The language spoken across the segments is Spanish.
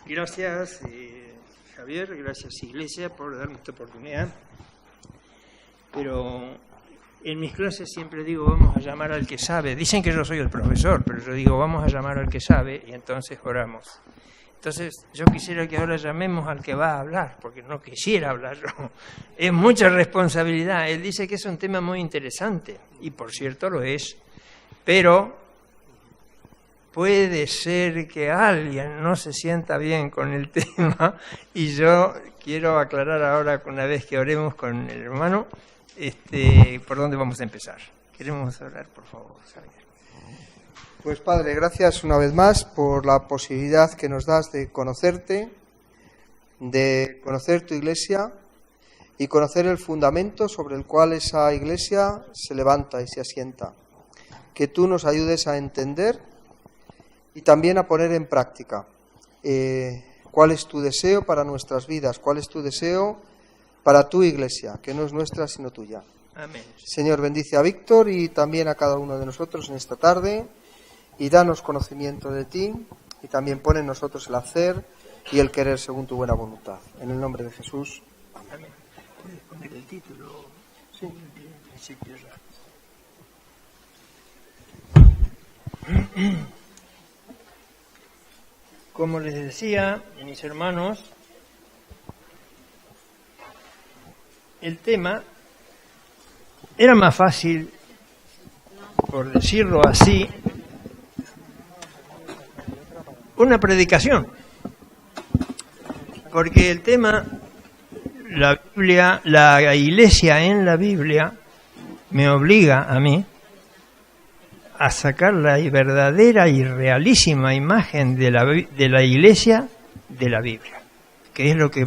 Gracias, Javier, gracias, Iglesia, por darme esta oportunidad. Pero en mis clases siempre digo, vamos a llamar al que sabe. Dicen que yo soy el profesor, pero yo digo, vamos a llamar al que sabe, y entonces oramos. Entonces, yo quisiera que ahora llamemos al que va a hablar, porque no quisiera hablar yo. Es mucha responsabilidad. Él dice que es un tema muy interesante, y por cierto lo es, pero puede ser que alguien no se sienta bien con el tema, y yo quiero aclarar ahora, una vez que oremos con el hermano, por dónde vamos a empezar. Queremos orar, por favor, Javier. Pues Padre, gracias una vez más por la posibilidad que nos das de conocerte, de conocer tu Iglesia y conocer el fundamento sobre el cual esa Iglesia se levanta y se asienta. Que tú nos ayudes a entender y también a poner en práctica cuál es tu deseo para nuestras vidas, cuál es tu deseo para tu Iglesia, que no es nuestra sino tuya. Amén. Señor, bendice a Víctor y también a cada uno de nosotros en esta tarde y danos conocimiento de ti y también pon en nosotros el hacer y el querer según tu buena voluntad. En el nombre de Jesús. Amén. ¿Puedes poner el título? Sí. Como les decía, mis hermanos, el tema era más fácil, por decirlo así, una predicación, porque el tema, la Biblia, la Iglesia en la Biblia, me obliga a mí a sacar la verdadera y realísima imagen de la Iglesia de la Biblia, que es lo que,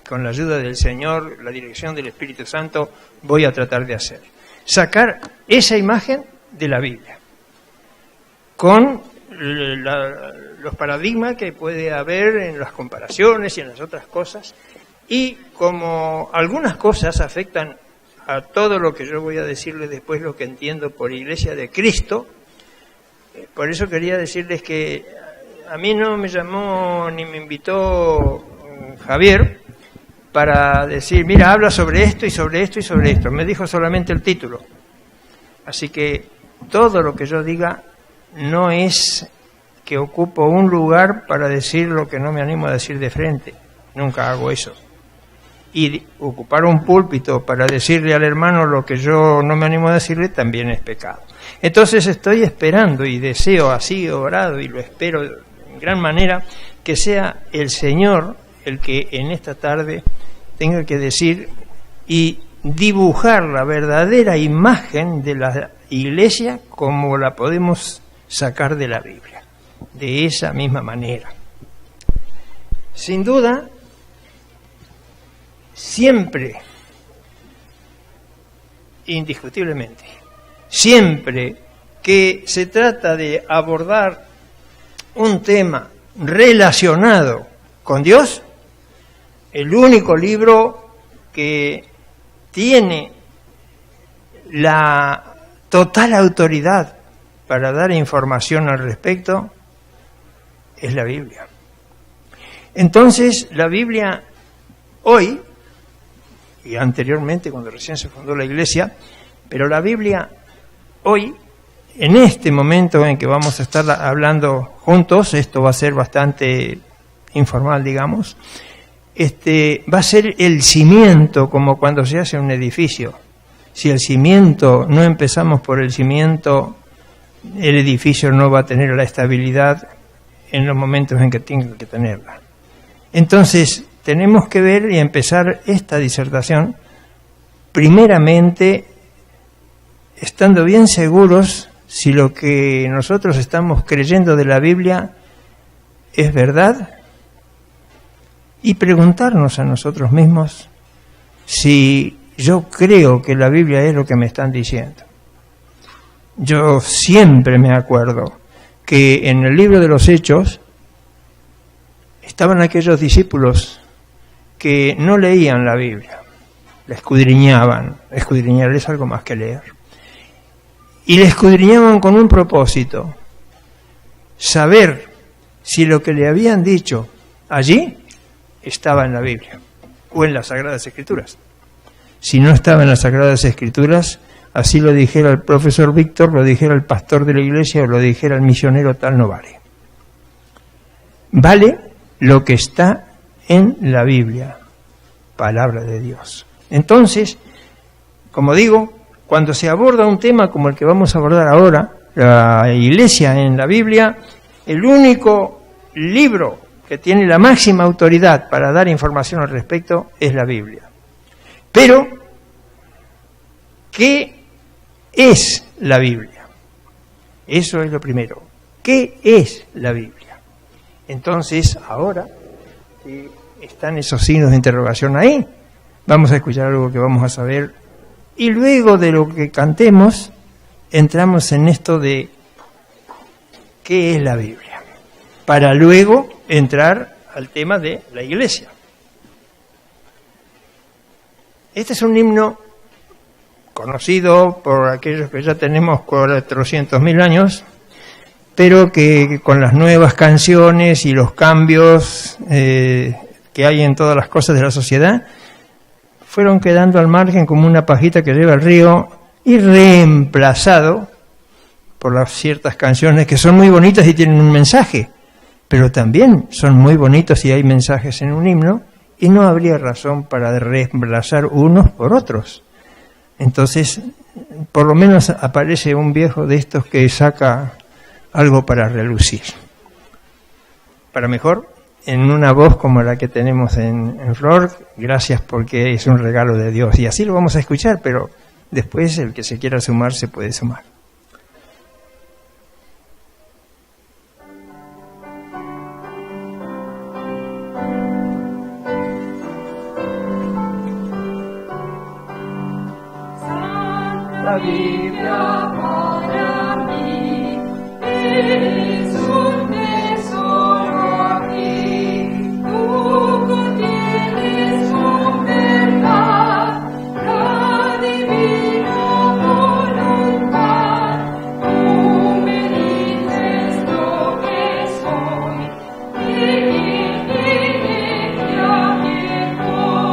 con la ayuda del Señor, la dirección del Espíritu Santo, voy a tratar de hacer. Sacar esa imagen de la Biblia, con los paradigmas que puede haber en las comparaciones y en las otras cosas, y como algunas cosas afectan a todo lo que yo voy a decirles después, lo que entiendo por Iglesia de Cristo. Por eso quería decirles que a mí no me llamó ni me invitó Javier para decir, mira, habla sobre esto y sobre esto y sobre esto. Me dijo solamente el título. Así que todo lo que yo diga no es que ocupo un lugar para decir lo que no me animo a decir de frente. Nunca hago eso. Y ocupar un púlpito para decirle al hermano lo que yo no me animo a decirle también es pecado. Entonces estoy esperando y deseo, así orado y lo espero en gran manera, que sea el Señor el que en esta tarde tenga que decir y dibujar la verdadera imagen de la Iglesia como la podemos sacar de la Biblia, de esa misma manera. Sin duda, siempre, indiscutiblemente, siempre que se trata de abordar un tema relacionado con Dios, el único libro que tiene la total autoridad para dar información al respecto es la Biblia. Entonces, la Biblia hoy, y anteriormente cuando recién se fundó la Iglesia, pero la Biblia hoy, en este momento en que vamos a estar hablando juntos, esto va a ser bastante informal, digamos, va a ser el cimiento, como cuando se hace un edificio. Si el cimiento, no empezamos por el cimiento, el edificio no va a tener la estabilidad en los momentos en que tenga que tenerla. Entonces, tenemos que ver y empezar esta disertación, primeramente, estando bien seguros si lo que nosotros estamos creyendo de la Biblia es verdad, y preguntarnos a nosotros mismos si yo creo que la Biblia es lo que me están diciendo. Yo siempre me acuerdo que en el libro de los Hechos estaban aquellos discípulos que no leían la Biblia, la escudriñaban. Escudriñar es algo más que leer. Y la escudriñaban con un propósito: saber si lo que le habían dicho allí estaba en la Biblia o en las Sagradas Escrituras. Si no estaba en las Sagradas Escrituras, así lo dijera el profesor Víctor, lo dijera el pastor de la iglesia o lo dijera el misionero tal, no vale. Vale lo que está en la Biblia, palabra de Dios. Entonces, como digo, cuando se aborda un tema como el que vamos a abordar ahora, la iglesia en la Biblia, el único libro que tiene la máxima autoridad para dar información al respecto es la Biblia. Pero, ¿qué es la Biblia? Eso es lo primero. ¿Qué es la Biblia? Entonces, ahora que están esos signos de interrogación ahí, vamos a escuchar algo que vamos a saber, y luego de lo que cantemos, entramos en esto de ¿qué es la Biblia? Para luego entrar al tema de la iglesia. Este es un himno conocido por aquellos que ya tenemos 400.000 años, pero que con las nuevas canciones y los cambios que hay en todas las cosas de la sociedad, fueron quedando al margen como una pajita que lleva el río y reemplazado por las ciertas canciones que son muy bonitas y tienen un mensaje, pero también son muy bonitos y hay mensajes en un himno, y no habría razón para reemplazar unos por otros. Entonces, por lo menos aparece un viejo de estos que saca algo para relucir. Para mejor, en una voz como la que tenemos en Flor, gracias porque es un regalo de Dios. Y así lo vamos a escuchar, pero después el que se quiera sumar se puede sumar. La Biblia para mí es un tesoro aquí. Tú contienes con verdad la divina voluntad. Tú me dices lo que soy y a quién voy.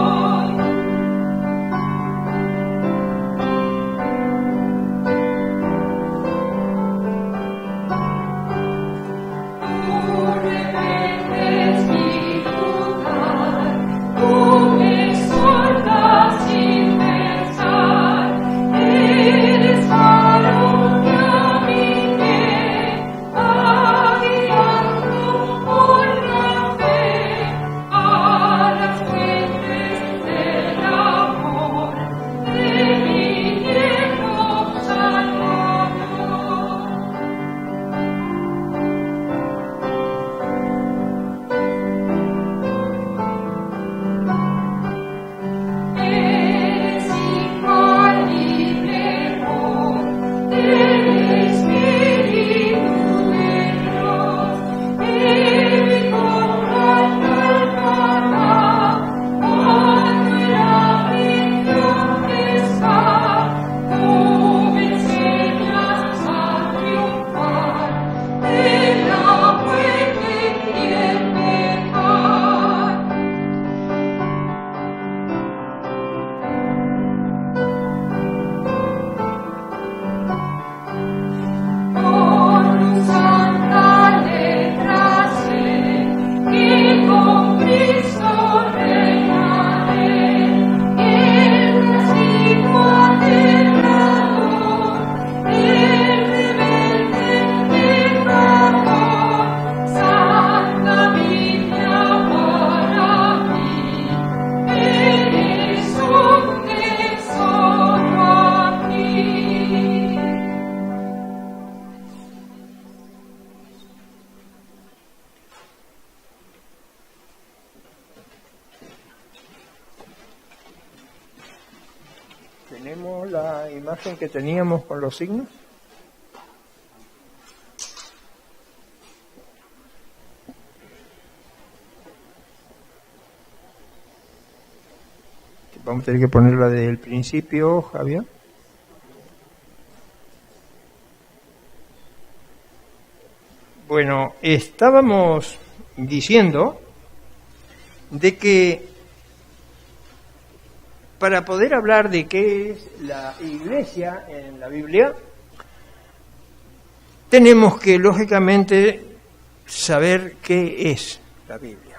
¿Tenemos la imagen que teníamos con los signos? Vamos a tener que ponerla desde el principio, Javier. Bueno, estábamos diciendo de que para poder hablar de qué es la Iglesia en la Biblia, tenemos que, lógicamente, saber qué es la Biblia.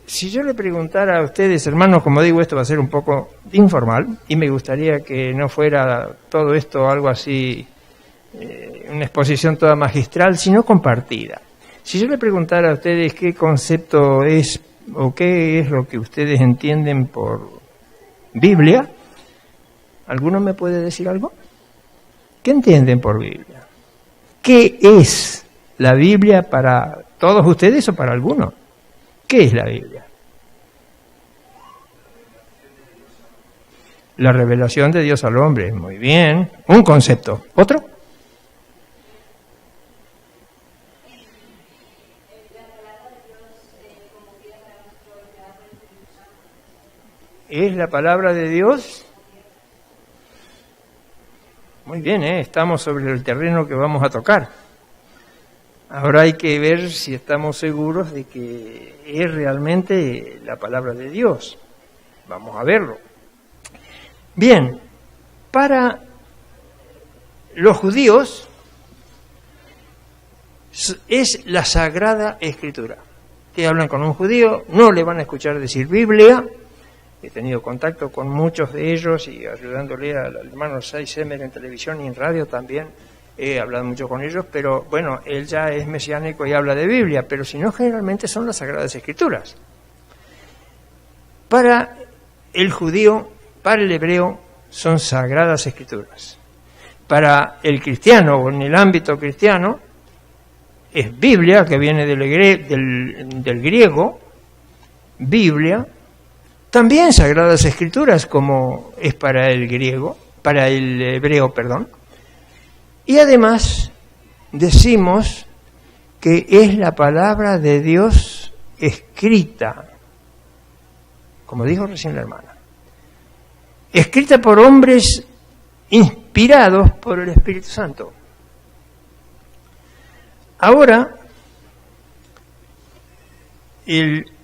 Si yo le preguntara a ustedes, hermanos, como digo, esto va a ser un poco informal, y me gustaría que no fuera todo esto algo así, una exposición toda magistral, sino compartida. Si yo le preguntara a ustedes qué concepto es o qué es lo que ustedes entienden por Biblia, ¿alguno me puede decir algo? ¿Qué entienden por Biblia? ¿Qué es la Biblia para todos ustedes o para algunos? ¿Qué es la Biblia? La revelación de Dios al hombre. Muy bien. Un concepto. ¿Otro? ¿Es la palabra de Dios? Muy bien, estamos sobre el terreno que vamos a tocar. Ahora hay que ver si estamos seguros de que es realmente la palabra de Dios. Vamos a verlo. Bien, para los judíos es la Sagrada Escritura. Que hablan con un judío, no le van a escuchar decir Biblia. He tenido contacto con muchos de ellos y ayudándole al hermano Seisemer en televisión y en radio también. He hablado mucho con ellos, pero bueno, él ya es mesiánico y habla de Biblia, pero si no, generalmente son las Sagradas Escrituras. Para el judío, para el hebreo, son Sagradas Escrituras. Para el cristiano, o en el ámbito cristiano, es Biblia, que viene del griego, Biblia. También Sagradas Escrituras, como es para el griego, para el hebreo, perdón. Y además decimos que es la palabra de Dios escrita, como dijo recién la hermana, escrita por hombres inspirados por el Espíritu Santo. Ahora,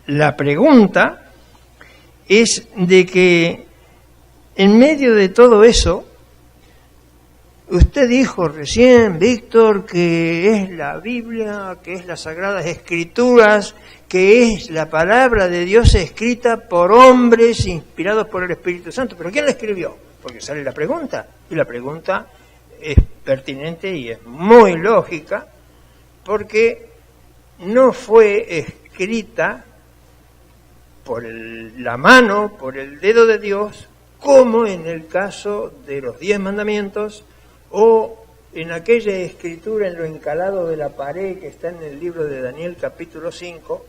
la pregunta es de que en medio de todo eso, usted dijo recién, Víctor, que es la Biblia, que es las Sagradas Escrituras, que es la palabra de Dios escrita por hombres inspirados por el Espíritu Santo. ¿Pero quién la escribió? Porque sale la pregunta, y la pregunta es pertinente y es muy lógica, porque no fue escrita por la mano, por el dedo de Dios, como en el caso de los 10 mandamientos, o en aquella escritura en lo encalado de la pared que está en el libro de Daniel capítulo 5,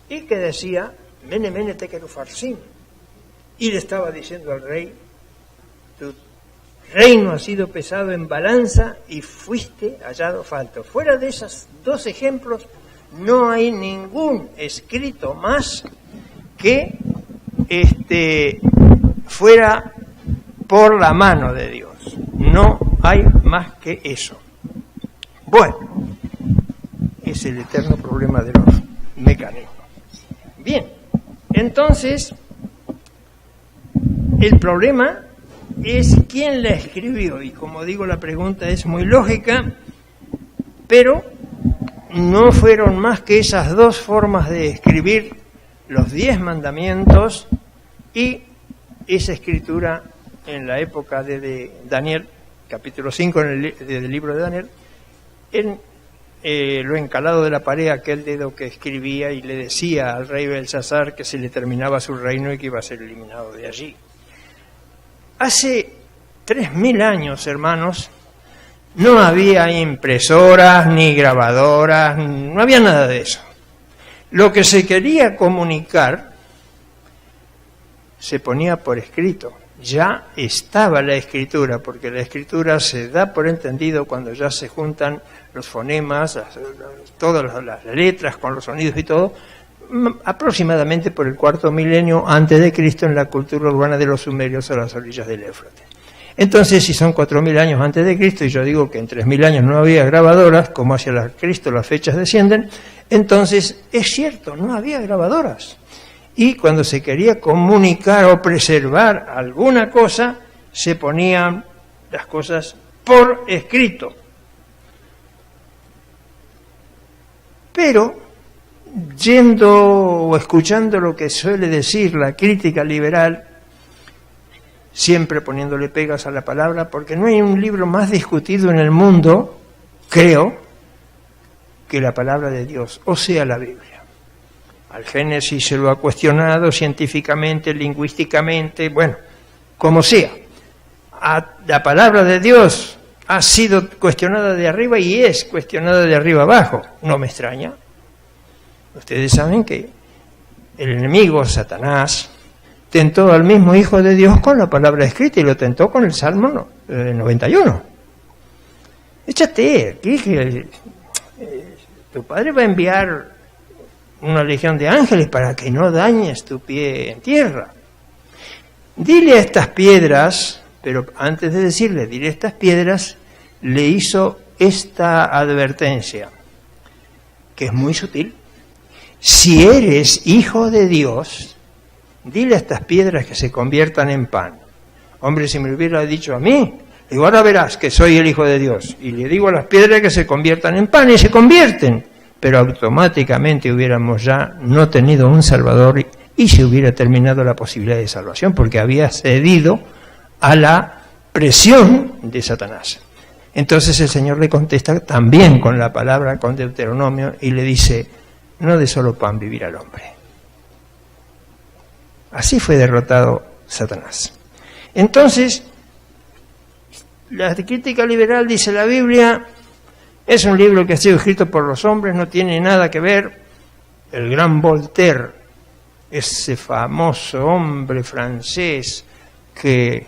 y que decía, Mene, Mene, Tekel Ufarsin, y le estaba diciendo al rey, tu reino ha sido pesado en balanza y fuiste hallado falto. Fuera de esos 2 ejemplos, no hay ningún escrito más que fuera por la mano de Dios. No hay más que eso. Bueno, es el eterno problema de los mecanismos. Bien, entonces, el problema es quién la escribió. Y como digo, la pregunta es muy lógica, pero no fueron más que esas 2 formas de escribir los 10 mandamientos y esa escritura en la época de Daniel, capítulo 5 del libro de Daniel, en lo encalado de la pared, aquel dedo que escribía y le decía al rey Belsasar que se le terminaba su reino y que iba a ser eliminado de allí. Hace 3000 años, hermanos, no había impresoras ni grabadoras, no había nada de eso. Lo que se quería comunicar se ponía por escrito. Ya estaba la escritura, porque la escritura se da por entendido cuando ya se juntan los fonemas, todas las letras con los sonidos y todo. aproximadamente por el 4.º milenio antes de Cristo en la cultura urbana de los sumerios a las orillas del Éufrates. Entonces, si son 4.000 años antes de Cristo, y yo digo que en 3.000 años no había grabadoras, como hacia Cristo las fechas descienden, entonces es cierto, no había grabadoras. Y cuando se quería comunicar o preservar alguna cosa, se ponían las cosas por escrito. Pero, yendo o escuchando lo que suele decir la crítica liberal, siempre poniéndole pegas a la palabra, porque no hay un libro más discutido en el mundo, creo, que la palabra de Dios, o sea, la Biblia. Al Génesis se lo ha cuestionado científicamente, lingüísticamente, bueno, como sea. La palabra de Dios ha sido cuestionada de arriba y es cuestionada de arriba abajo. No me extraña. Ustedes saben que el enemigo, Satanás, tentó al mismo Hijo de Dios con la palabra escrita y lo tentó con el Salmo 91. Échate, que tu Padre va a enviar una legión de ángeles para que no dañes tu pie en tierra. Dile a estas piedras, pero antes de decirle, dile a estas piedras, le hizo esta advertencia, que es muy sutil. Si eres hijo de Dios, dile a estas piedras que se conviertan en pan. Hombre, si me lo hubiera dicho a mí, digo, ahora verás que soy el Hijo de Dios. Y le digo a las piedras que se conviertan en pan y se convierten. Pero automáticamente hubiéramos ya no tenido un Salvador y se hubiera terminado la posibilidad de salvación, porque había cedido a la presión de Satanás. Entonces el Señor le contesta también con la palabra, con Deuteronomio, y le dice, no de solo pan vivirá el hombre. Así fue derrotado Satanás. Entonces, la crítica liberal dice, la Biblia es un libro que ha sido escrito por los hombres, no tiene nada que ver. El gran Voltaire, ese famoso hombre francés que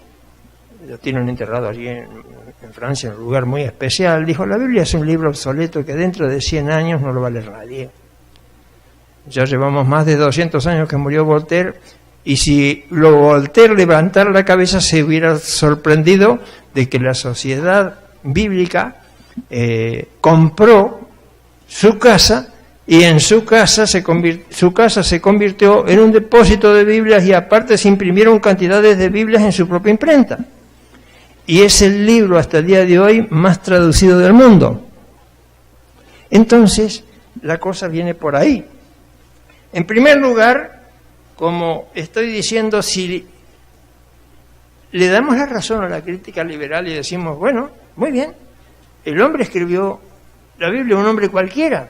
lo tienen enterrado allí en Francia, en un lugar muy especial, dijo, la Biblia es un libro obsoleto que dentro de 100 años no lo va a leer nadie. Ya llevamos más de 200 años que murió Voltaire, y si Voltaire levantara la cabeza se hubiera sorprendido de que la sociedad bíblica compró su casa, y en su casa se convirtió en un depósito de Biblias, y aparte se imprimieron cantidades de Biblias en su propia imprenta. Y es el libro hasta el día de hoy más traducido del mundo. Entonces, la cosa viene por ahí. En primer lugar, como estoy diciendo, si le damos la razón a la crítica liberal y decimos, bueno, muy bien, el hombre escribió la Biblia, un hombre cualquiera.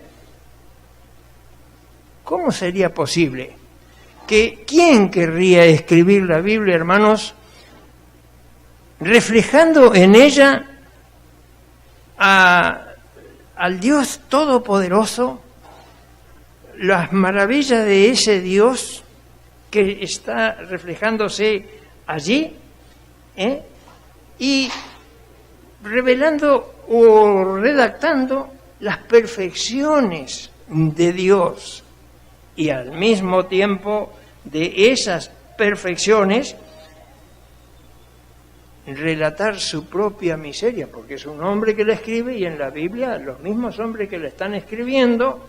¿Cómo sería posible que quién querría escribir la Biblia, hermanos, reflejando en ella al Dios Todopoderoso, las maravillas de ese Dios que está reflejándose allí, y revelando o redactando las perfecciones de Dios, y al mismo tiempo de esas perfecciones relatar su propia miseria, porque es un hombre que la escribe, y en la Biblia los mismos hombres que la están escribiendo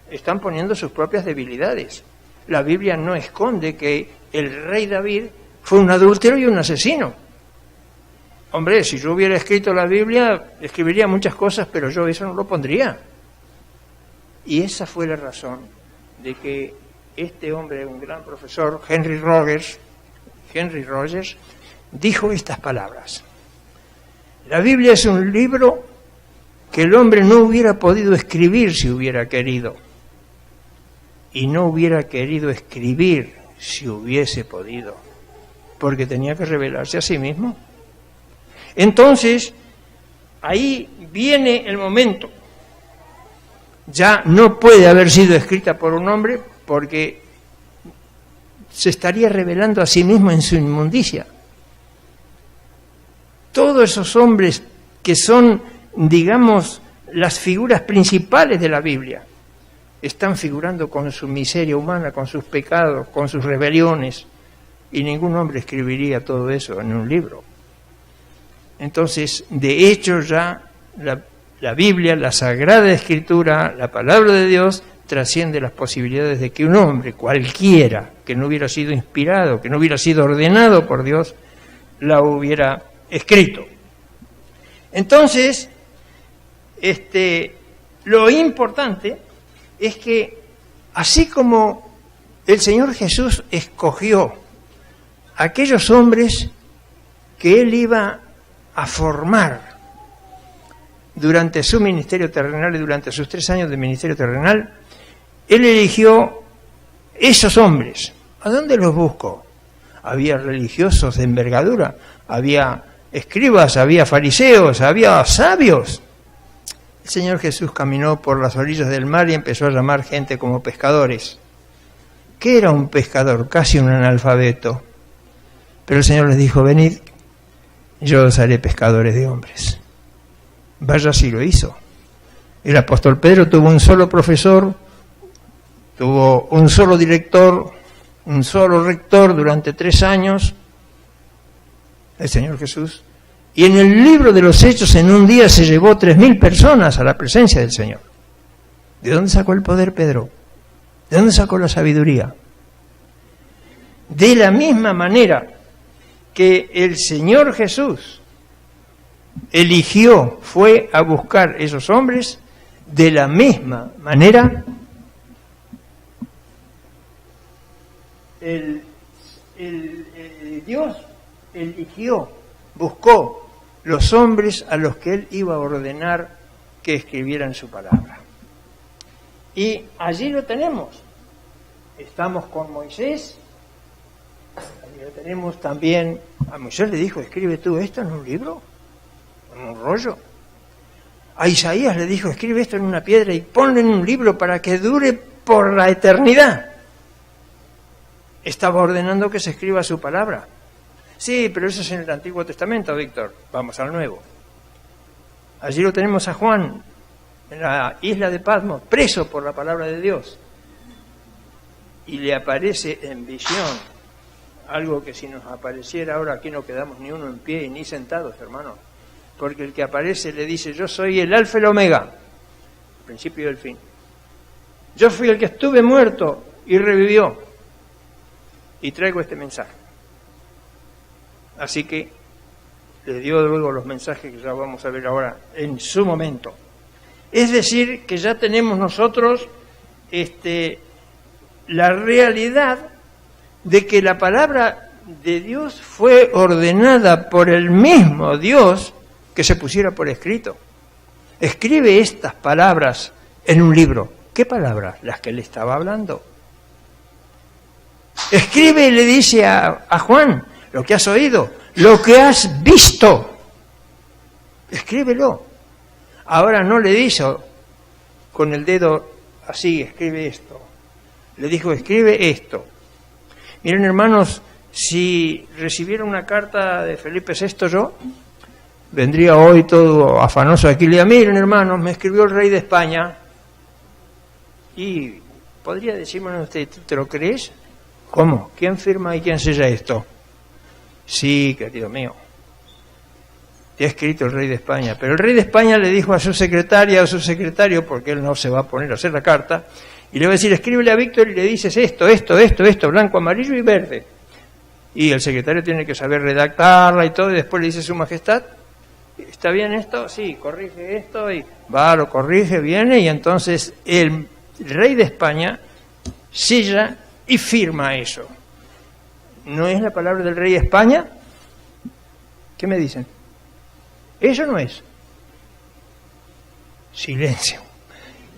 están poniendo sus propias debilidades. La Biblia no esconde que el rey David fue un adúltero y un asesino. Hombre, si yo hubiera escrito la Biblia, escribiría muchas cosas, pero yo eso no lo pondría. Y esa fue la razón de que este hombre, un gran profesor, Henry Rogers, dijo estas palabras. La Biblia es un libro que el hombre no hubiera podido escribir si hubiera querido, y no hubiera querido escribir si hubiese podido, porque tenía que revelarse a sí mismo. Entonces, ahí viene el momento. Ya no puede haber sido escrita por un hombre, porque se estaría revelando a sí mismo en su inmundicia. Todos esos hombres que son, digamos, las figuras principales de la Biblia, están figurando con su miseria humana, con sus pecados, con sus rebeliones, y ningún hombre escribiría todo eso en un libro. Entonces, de hecho ya la Biblia, la Sagrada Escritura, la Palabra de Dios, trasciende las posibilidades de que un hombre cualquiera que no hubiera sido inspirado, que no hubiera sido ordenado por Dios, la hubiera escrito. Entonces, lo importante es que así como el Señor Jesús escogió a aquellos hombres que Él iba a formar durante su ministerio terrenal y durante sus 3 años de ministerio terrenal, Él eligió esos hombres. ¿A dónde los buscó? Había religiosos de envergadura, había escribas, había fariseos, había sabios. El Señor Jesús caminó por las orillas del mar y empezó a llamar gente como pescadores. ¿Qué era un pescador? Casi un analfabeto. Pero el Señor les dijo: venid, yo os haré pescadores de hombres. Vaya si lo hizo. El apóstol Pedro tuvo un solo profesor, tuvo un solo director, un solo rector durante 3 años, el Señor Jesús. Y en el libro de los Hechos, en un día se llevó 3.000 personas a la presencia del Señor. ¿De dónde sacó el poder Pedro? ¿De dónde sacó la sabiduría? De la misma manera que el Señor Jesús eligió, fue a buscar esos hombres, de la misma manera Dios eligió, buscó los hombres a los que Él iba a ordenar que escribieran su palabra. Y allí lo tenemos. Estamos con Moisés, allí lo tenemos también. A Moisés le dijo: escribe tú esto en un libro, en un rollo. A Isaías le dijo: escribe esto en una piedra y ponlo en un libro para que dure por la eternidad. Estaba ordenando que se escriba su palabra. Sí, pero eso es en el Antiguo Testamento, Víctor. Vamos al Nuevo. Allí lo tenemos a Juan, en la isla de Patmos, preso por la palabra de Dios. Y le aparece en visión algo que si nos apareciera ahora aquí no quedamos ni uno en pie y ni sentados, hermanos. Porque el que aparece le dice: yo soy el Alfa y el Omega, el principio y el fin. Yo fui el que estuve muerto y revivió. Y traigo este mensaje. Así que le dio luego los mensajes que ya vamos a ver ahora en su momento. Es decir, que ya tenemos nosotros la realidad de que la palabra de Dios fue ordenada por el mismo Dios que se pusiera por escrito. Escribe estas palabras en un libro. ¿Qué palabras? Las que él estaba hablando. Escribe y le dice a Juan: lo que has oído, lo que has visto, escríbelo. Ahora no le dijo con el dedo así: escribe esto. Le dijo: escribe esto. Miren, hermanos, si recibiera una carta de Felipe VI yo, vendría hoy todo afanoso aquí y le diría: miren, hermanos, me escribió el rey de España. Y podría decirme usted: ¿tú te lo crees? ¿Cómo? ¿Quién firma y quién sella esto? Sí, querido mío, te ha escrito el rey de España. Pero el rey de España le dijo a su secretaria o a su secretario, porque él no se va a poner a hacer la carta, y le va a decir: escríbele a Víctor y le dices esto, blanco, amarillo y verde. Y el secretario tiene que saber redactarla y todo, y después le dice: su majestad, ¿está bien esto? Sí, corrige esto, y va, lo corrige, viene, y entonces el rey de España sella y firma eso. ¿No es la palabra del rey de España? ¿Qué me dicen? Eso no es. Silencio.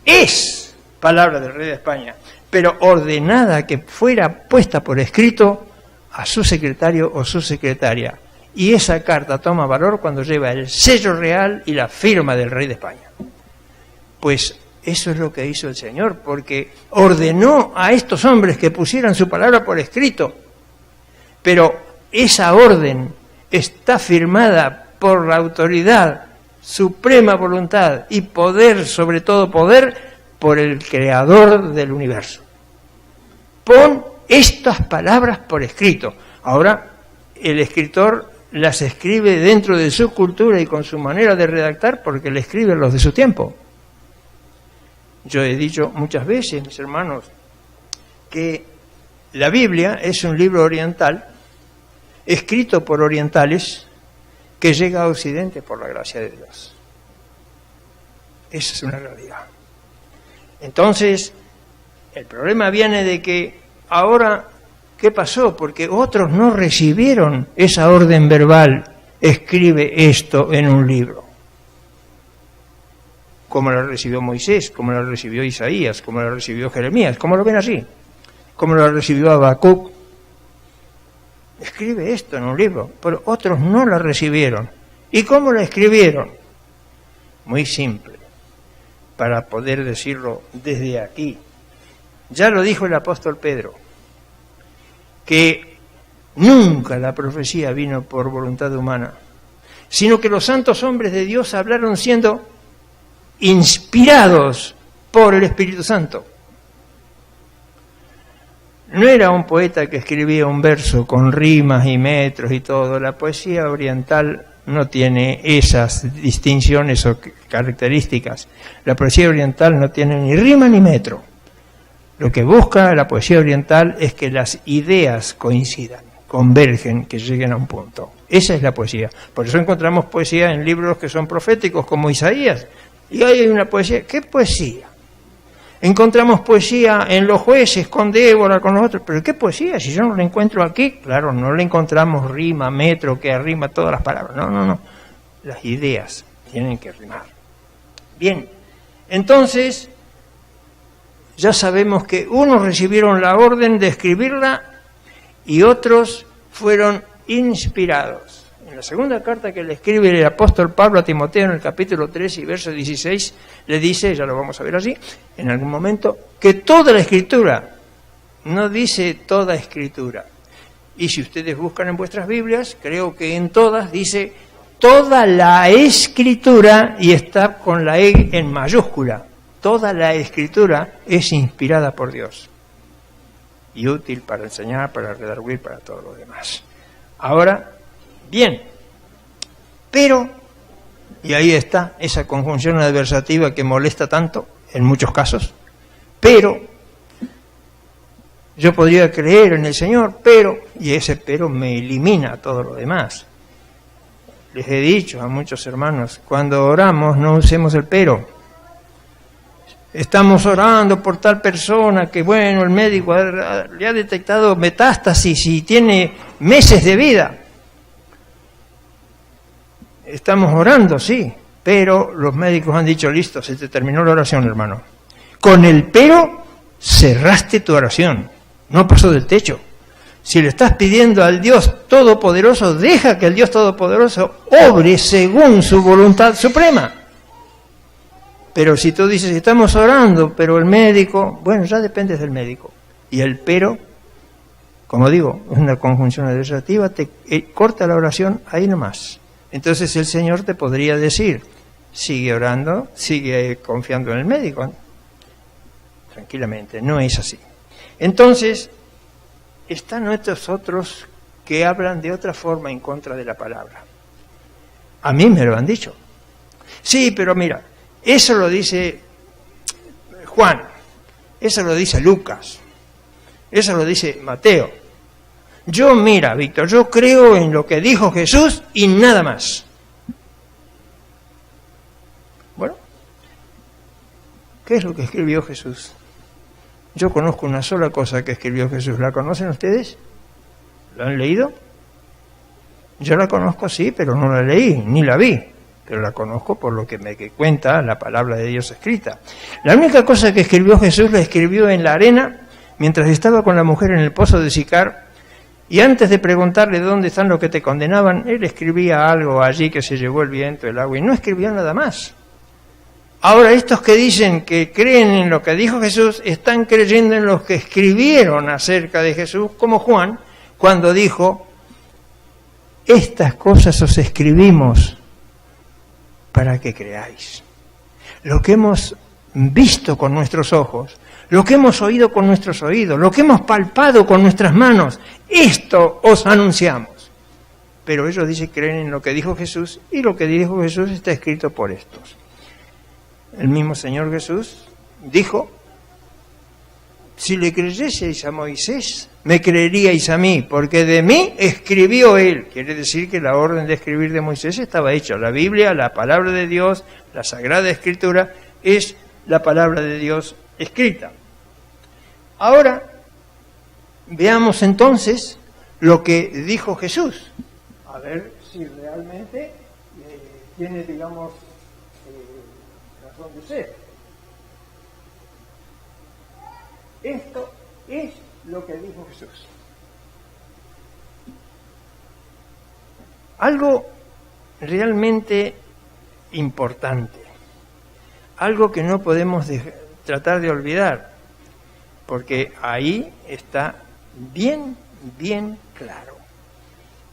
Es palabra del rey de España, pero ordenada que fuera puesta por escrito a su secretario o su secretaria. Y esa carta toma valor cuando lleva el sello real y la firma del rey de España. Pues eso es lo que hizo el Señor, porque ordenó a estos hombres que pusieran su palabra por escrito. Pero esa orden está firmada por la autoridad, suprema voluntad y poder, sobre todo poder, por el creador del universo. Pon estas palabras por escrito. Ahora, el escritor las escribe dentro de su cultura y con su manera de redactar porque le escriben los de su tiempo. Yo he dicho muchas veces, mis hermanos, que la Biblia es un libro oriental, escrito por orientales, que llega a Occidente por la gracia de Dios. Esa es una realidad. Entonces, el problema viene de que ahora, ¿qué pasó? Porque otros no recibieron esa orden verbal, escribe esto en un libro. Como la recibió Moisés, como la recibió Isaías, como la recibió Jeremías, ¿cómo lo ven así? Como la recibió Habacuc. Escribe esto en un libro, pero otros no la recibieron. ¿Y cómo la escribieron? Muy simple, para poder decirlo desde aquí. Ya lo dijo el apóstol Pedro, que nunca la profecía vino por voluntad humana, sino que los santos hombres de Dios hablaron siendo inspirados por el Espíritu Santo. No era un poeta que escribía un verso con rimas y metros y todo. La poesía oriental no tiene esas distinciones o características. La poesía oriental no tiene ni rima ni metro. Lo que busca la poesía oriental es que las ideas coincidan, convergen, que lleguen a un punto. Esa es la poesía. Por eso encontramos poesía en libros que son proféticos, como Isaías. Y ahí hay una poesía. ¿Qué poesía? Encontramos poesía en los jueces, con Débora, con los otros. ¿Pero qué poesía? Si yo no la encuentro aquí, claro, no la encontramos rima, metro, que arrima todas las palabras. No. Las ideas tienen que rimar. Bien, entonces ya sabemos que unos recibieron la orden de escribirla y otros fueron inspirados. En la segunda carta que le escribe el apóstol Pablo a Timoteo, en el capítulo 3 y verso 16, le dice, ya lo vamos a ver así, en algún momento, que toda la Escritura, no dice toda Escritura. Y si ustedes buscan en vuestras Biblias, creo que en todas dice toda la Escritura, y está con la E en mayúscula. Toda la Escritura es inspirada por Dios y útil para enseñar, para redarguir, para todo lo demás. Ahora, bien, pero, y ahí está esa conjunción adversativa que molesta tanto en muchos casos, pero, yo podría creer en el Señor, pero, y ese pero me elimina todo lo demás. Les he dicho a muchos hermanos, cuando oramos no usemos el pero. Estamos orando por tal persona que, bueno, el médico le ha detectado metástasis y tiene meses de vida. Estamos orando, sí, pero los médicos han dicho, listo, se te terminó la oración, hermano. Con el pero cerraste tu oración, no pasó del techo. Si le estás pidiendo al Dios Todopoderoso, deja que el Dios Todopoderoso obre según su voluntad suprema. Pero si tú dices, estamos orando, pero el médico, bueno, ya dependes del médico. Y el pero, como digo, es una conjunción adversativa, te corta la oración ahí nomás. Entonces el Señor te podría decir, sigue orando, sigue confiando en el médico. Tranquilamente, no es así. Entonces, están estos otros que hablan de otra forma en contra de la palabra. A mí me lo han dicho. Sí, pero mira, eso lo dice Juan, eso lo dice Lucas, eso lo dice Mateo. Yo, mira, Víctor, yo creo en lo que dijo Jesús y nada más. Bueno, ¿qué es lo que escribió Jesús? Yo conozco una sola cosa que escribió Jesús. ¿La conocen ustedes? ¿La han leído? Yo la conozco, sí, pero no la leí, ni la vi. Pero la conozco por lo que me cuenta la palabra de Dios escrita. La única cosa que escribió Jesús la escribió en la arena, mientras estaba con la mujer en el pozo de Sicar, y antes de preguntarle dónde están los que te condenaban, él escribía algo allí que se llevó el viento, el agua, y no escribió nada más. Ahora, estos que dicen que creen en lo que dijo Jesús, están creyendo en los que escribieron acerca de Jesús, como Juan, cuando dijo, estas cosas os escribimos para que creáis. Lo que hemos visto con nuestros ojos, lo que hemos oído con nuestros oídos, lo que hemos palpado con nuestras manos, esto os anunciamos. Pero ellos dicen que creen en lo que dijo Jesús, y lo que dijo Jesús está escrito por estos. El mismo Señor Jesús dijo: si le creyeseis a Moisés, me creeríais a mí, porque de mí escribió él. Quiere decir que la orden de escribir de Moisés estaba hecha. La Biblia, la palabra de Dios, la Sagrada Escritura, es la palabra de Dios escrita. Ahora, veamos entonces lo que dijo Jesús. A ver si realmente tiene, digamos, razón de ser. Esto es lo que dijo Jesús. Algo realmente importante, algo que no podemos tratar de olvidar, porque ahí está bien claro.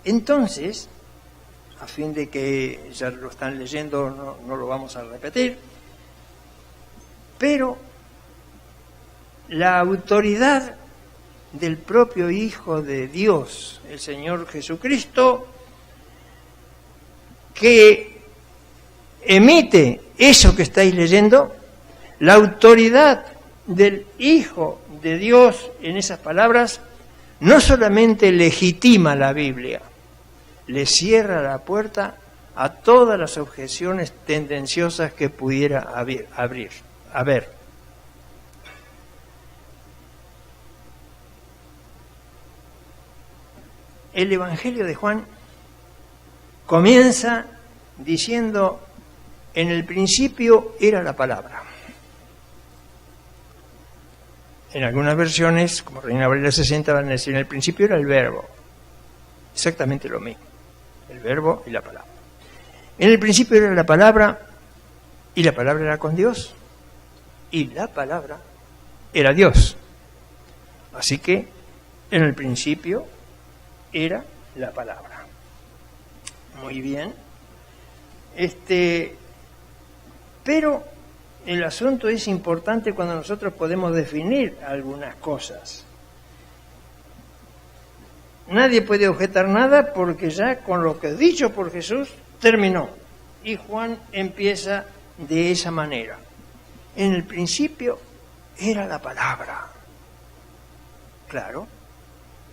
Entonces, a fin de que ya lo están leyendo, no lo vamos a repetir, pero la autoridad del propio Hijo de Dios, el Señor Jesucristo, que emite eso que estáis leyendo, la autoridad del Hijo de Dios en esas palabras, no solamente legitima la Biblia, le cierra la puerta a todas las objeciones tendenciosas que pudiera haber. El Evangelio de Juan comienza diciendo: en el principio era la palabra. En algunas versiones, como Reina Valera 60, van a decir: en el principio era el verbo. Exactamente lo mismo, el verbo y la palabra. En el principio era la palabra, y la palabra era con Dios, y la palabra era Dios. Así que en el principio era la palabra. Muy bien. Pero el asunto es importante cuando nosotros podemos definir algunas cosas. Nadie puede objetar nada porque ya con lo que dicho por Jesús terminó. Y Juan empieza de esa manera. En el principio era la palabra. Claro.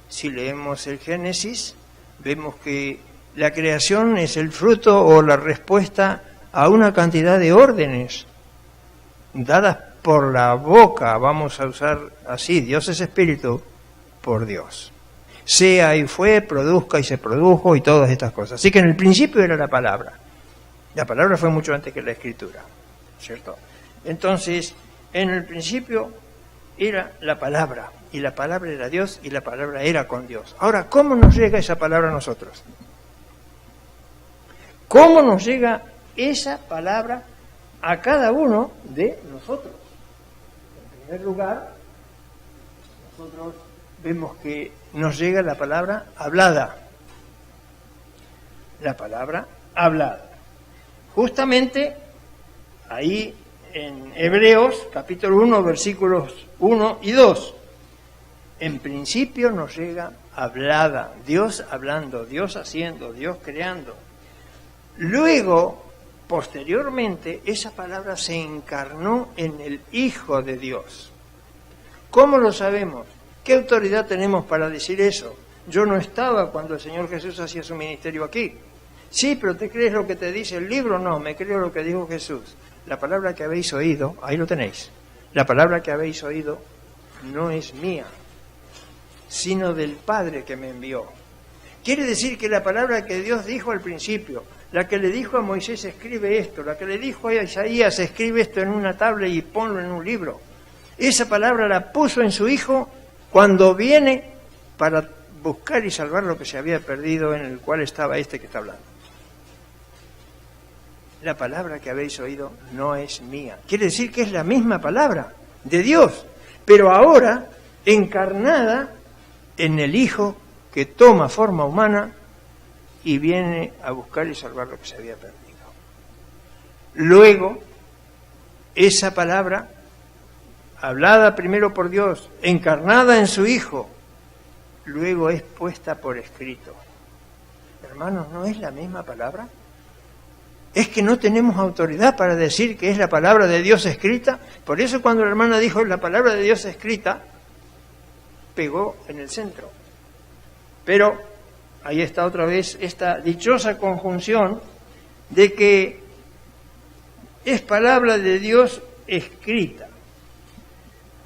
Si leemos el Génesis, vemos que la creación es el fruto o la respuesta a una cantidad de órdenes dadas por la boca, vamos a usar así, Dios es espíritu, por Dios. Sea y fue, produzca y se produjo y todas estas cosas. Así que en el principio era la palabra. La palabra fue mucho antes que la escritura, ¿cierto? Entonces, en el principio era la palabra, y la palabra era Dios, y la palabra era con Dios. Ahora, ¿cómo nos llega esa palabra a nosotros? ¿Cómo nos llega esa palabra a cada uno de nosotros? En primer lugar, nosotros vemos que nos llega la palabra hablada. La palabra hablada. Justamente ahí en Hebreos, capítulo 1, versículos 1 y 2. En principio nos llega hablada, Dios hablando, Dios haciendo, Dios creando. Luego, posteriormente, esa palabra se encarnó en el Hijo de Dios. ¿Cómo lo sabemos? ¿Qué autoridad tenemos para decir eso? Yo no estaba cuando el Señor Jesús hacía su ministerio aquí. Sí, pero ¿te crees lo que te dice el libro? No, me creo lo que dijo Jesús. La palabra que habéis oído, ahí lo tenéis. La palabra que habéis oído no es mía, sino del Padre que me envió. Quiere decir que la palabra que Dios dijo al principio, la que le dijo a Moisés, escribe esto, la que le dijo a Isaías, escribe esto en una tabla y ponlo en un libro. Esa palabra la puso en su Hijo cuando viene para buscar y salvar lo que se había perdido, en el cual estaba este que está hablando. La palabra que habéis oído no es mía. Quiere decir que es la misma palabra de Dios, pero ahora encarnada en el Hijo que toma forma humana y viene a buscar y salvar lo que se había perdido. Luego, esa palabra, hablada primero por Dios, encarnada en su Hijo, luego es puesta por escrito. Hermanos, ¿no es la misma palabra? ¿Es que no tenemos autoridad para decir que es la palabra de Dios escrita? Por eso cuando la hermana dijo la palabra de Dios escrita, pegó en el centro. Pero ahí está otra vez esta dichosa conjunción de que es palabra de Dios escrita.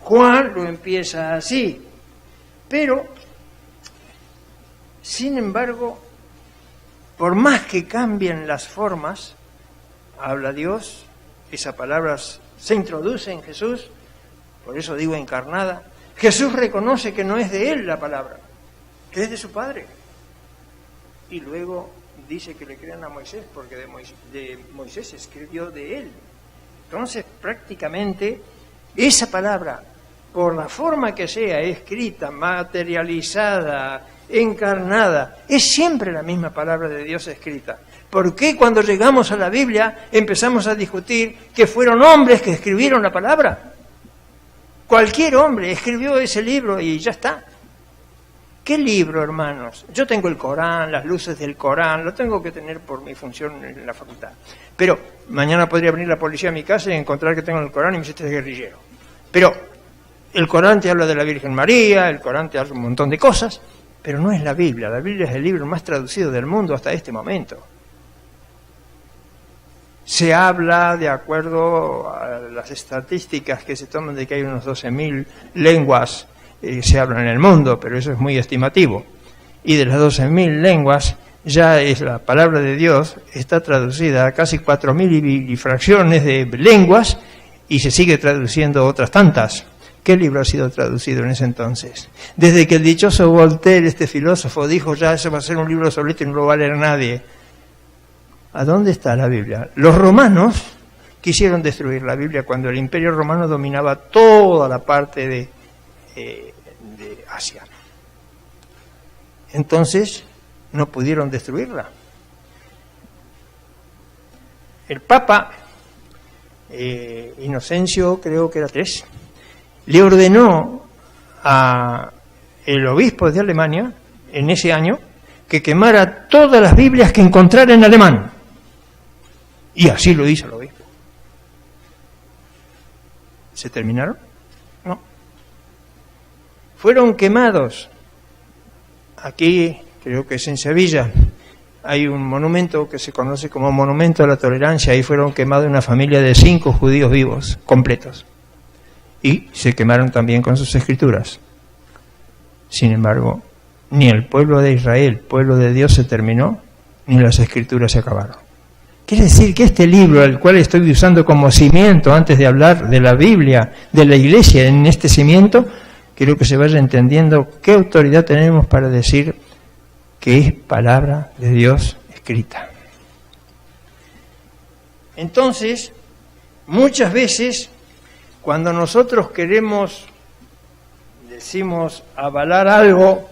Juan lo empieza así, pero, sin embargo, por más que cambien las formas, habla Dios, esa palabra se introduce en Jesús, por eso digo encarnada. Jesús reconoce que no es de él la palabra, que es de su Padre. Y luego dice que le crean a Moisés, porque de Moisés escribió de él. Entonces, prácticamente, esa palabra, por la forma que sea, escrita, materializada, encarnada, es siempre la misma palabra de Dios escrita. ¿Por qué cuando llegamos a la Biblia empezamos a discutir que fueron hombres que escribieron la palabra? Cualquier hombre escribió ese libro y ya está. ¿Qué libro, hermanos? Yo tengo el Corán, las luces del Corán, lo tengo que tener por mi función en la facultad. Pero mañana podría venir la policía a mi casa y encontrar que tengo el Corán y me dice, este es guerrillero. Pero el Corán te habla de la Virgen María, el Corán te habla de un montón de cosas, pero no es la Biblia. La Biblia es el libro más traducido del mundo hasta este momento. Se habla, de acuerdo a las estadísticas que se toman, de que hay unos 12.000 lenguas se hablan en el mundo, pero eso es muy estimativo. Y de las 12.000 lenguas, ya es la palabra de Dios, está traducida a casi 4.000 y fracciones de lenguas, y se sigue traduciendo otras tantas. ¿Qué libro ha sido traducido en ese entonces? Desde que el dichoso Voltaire, este filósofo, dijo, ya eso va a ser un libro obsoleto y no lo va a leer nadie. ¿A dónde está la Biblia? Los romanos quisieron destruir la Biblia cuando el Imperio Romano dominaba toda la parte de Asia. Entonces, no pudieron destruirla. El Papa Inocencio, creo que era 3, le ordenó a el obispo de Alemania, en ese año, que quemara todas las Biblias que encontrara en alemán. Y así lo hizo el obispo. ¿Se terminaron? No. Fueron quemados. Aquí, creo que es en Sevilla, hay un monumento que se conoce como Monumento a la Tolerancia. Ahí fueron quemados una familia de 5 judíos vivos, completos. Y se quemaron también con sus escrituras. Sin embargo, ni el pueblo de Israel, pueblo de Dios, se terminó, ni las escrituras se acabaron. Quiere decir que este libro, el cual estoy usando como cimiento antes de hablar de la Biblia, de la Iglesia, en este cimiento, quiero que se vaya entendiendo qué autoridad tenemos para decir que es palabra de Dios escrita. Entonces, muchas veces, cuando nosotros decimos avalar algo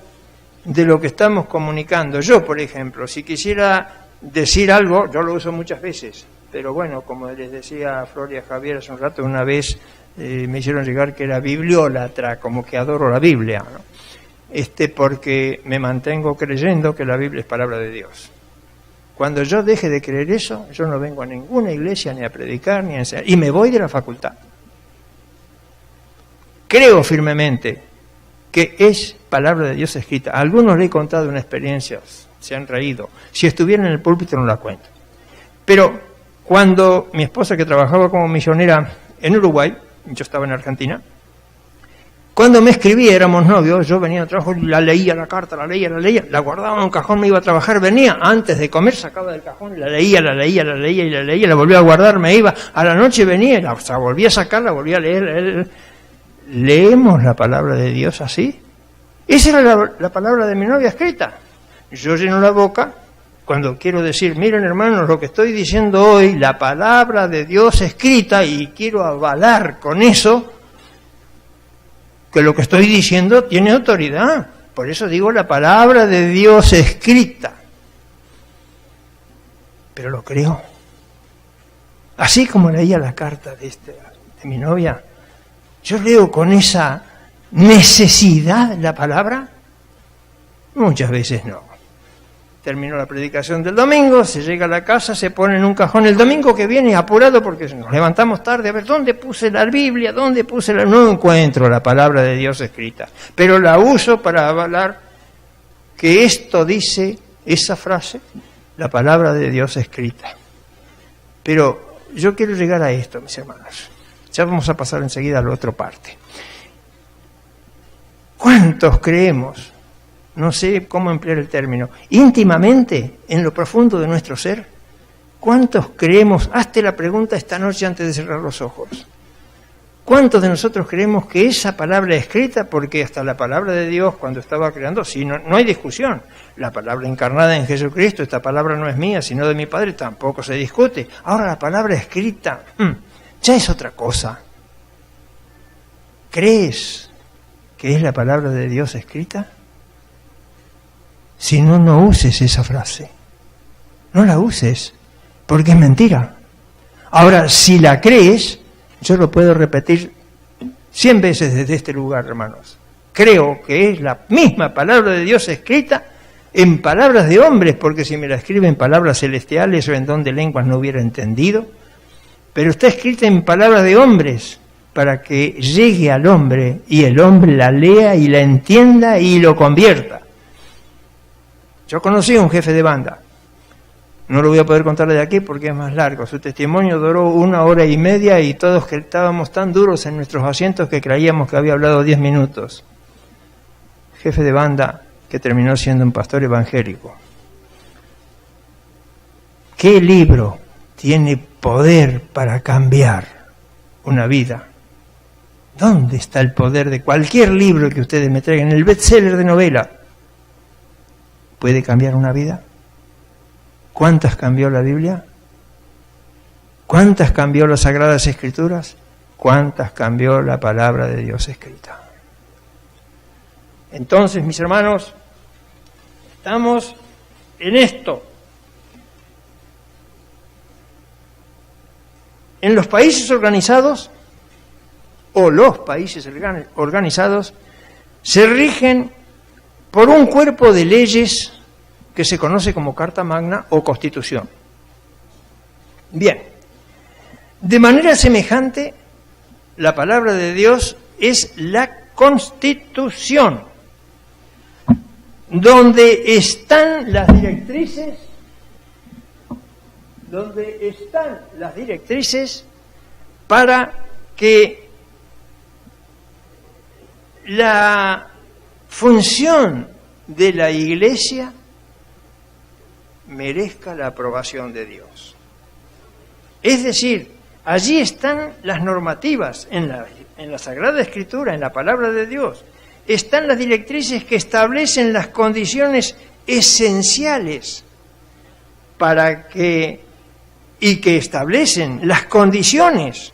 de lo que estamos comunicando. Yo, por ejemplo, si quisiera decir algo, yo lo uso muchas veces, pero bueno, como les decía a Flor y a Javier hace un rato, una vez me hicieron llegar que era bibliólatra, como que adoro la Biblia, ¿no? Porque me mantengo creyendo que la Biblia es palabra de Dios. Cuando yo deje de creer eso, yo no vengo a ninguna iglesia ni a predicar ni a enseñar, y me voy de la facultad. Creo firmemente que es palabra de Dios escrita. A algunos le he contado una experiencia, se han reído. Si estuviera en el púlpito no la cuento. Pero cuando mi esposa, que trabajaba como misionera en Uruguay, yo estaba en Argentina, cuando me escribía, éramos novios, yo venía al trabajo y la leía la carta, la leía, la guardaba en un cajón, me iba a trabajar, venía, antes de comer sacaba del cajón, la leía, la volvía a guardar, me iba, a la noche venía, la volvía a sacar, la volvía a leer. ¿Leemos la palabra de Dios así? Esa era la palabra de mi novia escrita. Yo lleno la boca cuando quiero decir, miren hermanos, lo que estoy diciendo hoy, la palabra de Dios escrita, y quiero avalar con eso que lo que estoy diciendo tiene autoridad. Por eso digo la palabra de Dios escrita. Pero lo creo. Así como leía la carta de de mi novia, yo leo con esa necesidad la palabra. Muchas veces no. Terminó la predicación del domingo, se llega a la casa, se pone en un cajón el domingo que viene apurado porque nos levantamos tarde, a ver, ¿dónde puse la Biblia? ¿Dónde puse la...? No encuentro la palabra de Dios escrita, pero la uso para avalar que esto dice, esa frase, la palabra de Dios escrita. Pero yo quiero llegar a esto, mis hermanos. Ya vamos a pasar enseguida a la otra parte. ¿Cuántos creemos? No sé cómo emplear el término, íntimamente, en lo profundo de nuestro ser. ¿Cuántos creemos? Hazte la pregunta esta noche antes de cerrar los ojos. ¿Cuántos de nosotros creemos que esa palabra escrita, porque hasta la palabra de Dios cuando estaba creando, sí, no hay discusión, la palabra encarnada en Jesucristo, esta palabra no es mía, sino de mi Padre, tampoco se discute. Ahora la palabra escrita, ya es otra cosa. ¿Crees que es la palabra de Dios escrita? Si no, no uses esa frase. No la uses, porque es mentira. Ahora, si la crees, yo lo puedo repetir 100 veces desde este lugar, hermanos. Creo que es la misma palabra de Dios escrita en palabras de hombres, porque si me la escribe en palabras celestiales o en don de lenguas no hubiera entendido, pero está escrita en palabras de hombres, para que llegue al hombre y el hombre la lea y la entienda y lo convierta. Yo conocí a un jefe de banda, no lo voy a poder contar de aquí porque es más largo, su testimonio duró 1 hora y media y todos que estábamos tan duros en nuestros asientos que creíamos que había hablado 10 minutos. Jefe de banda que terminó siendo un pastor evangélico. ¿Qué libro tiene poder para cambiar una vida? ¿Dónde está el poder de cualquier libro que ustedes me traigan? El bestseller de novela ¿puede cambiar una vida? ¿Cuántas cambió la Biblia? ¿Cuántas cambió las Sagradas Escrituras? ¿Cuántas cambió la palabra de Dios escrita? Entonces, mis hermanos, estamos en esto. En los países organizados, o los países organizados, se rigen por un cuerpo de leyes que se conoce como Carta Magna o Constitución. Bien, de manera semejante, la palabra de Dios es la Constitución, donde están las directrices, para que la función de la Iglesia merezca la aprobación de Dios. Es decir, allí están las normativas en la Sagrada Escritura, en la Palabra de Dios. Están las directrices que establecen las condiciones esenciales y que establecen las condiciones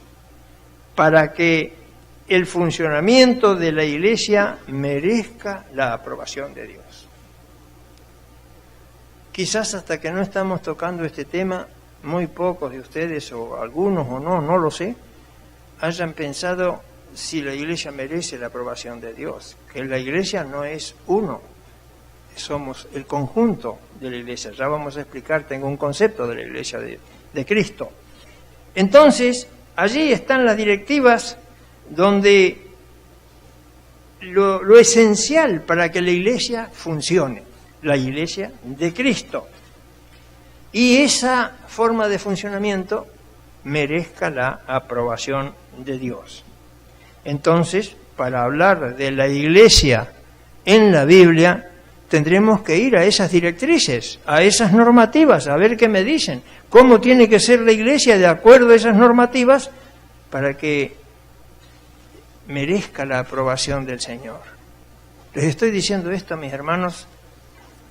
para que el funcionamiento de la Iglesia merezca la aprobación de Dios. Quizás hasta que no estamos tocando este tema, muy pocos de ustedes, o algunos o no lo sé, hayan pensado si la Iglesia merece la aprobación de Dios, que la Iglesia no es uno, somos el conjunto de la Iglesia. Ya vamos a explicar, tengo un concepto de la Iglesia de Cristo. Entonces, allí están las directivas donde lo esencial para que la Iglesia funcione, la Iglesia de Cristo, y esa forma de funcionamiento merezca la aprobación de Dios. Entonces, para hablar de la Iglesia en la Biblia, tendremos que ir a esas directrices, a esas normativas, a ver qué me dicen, cómo tiene que ser la Iglesia de acuerdo a esas normativas para que merezca la aprobación del Señor. Les estoy diciendo esto a mis hermanos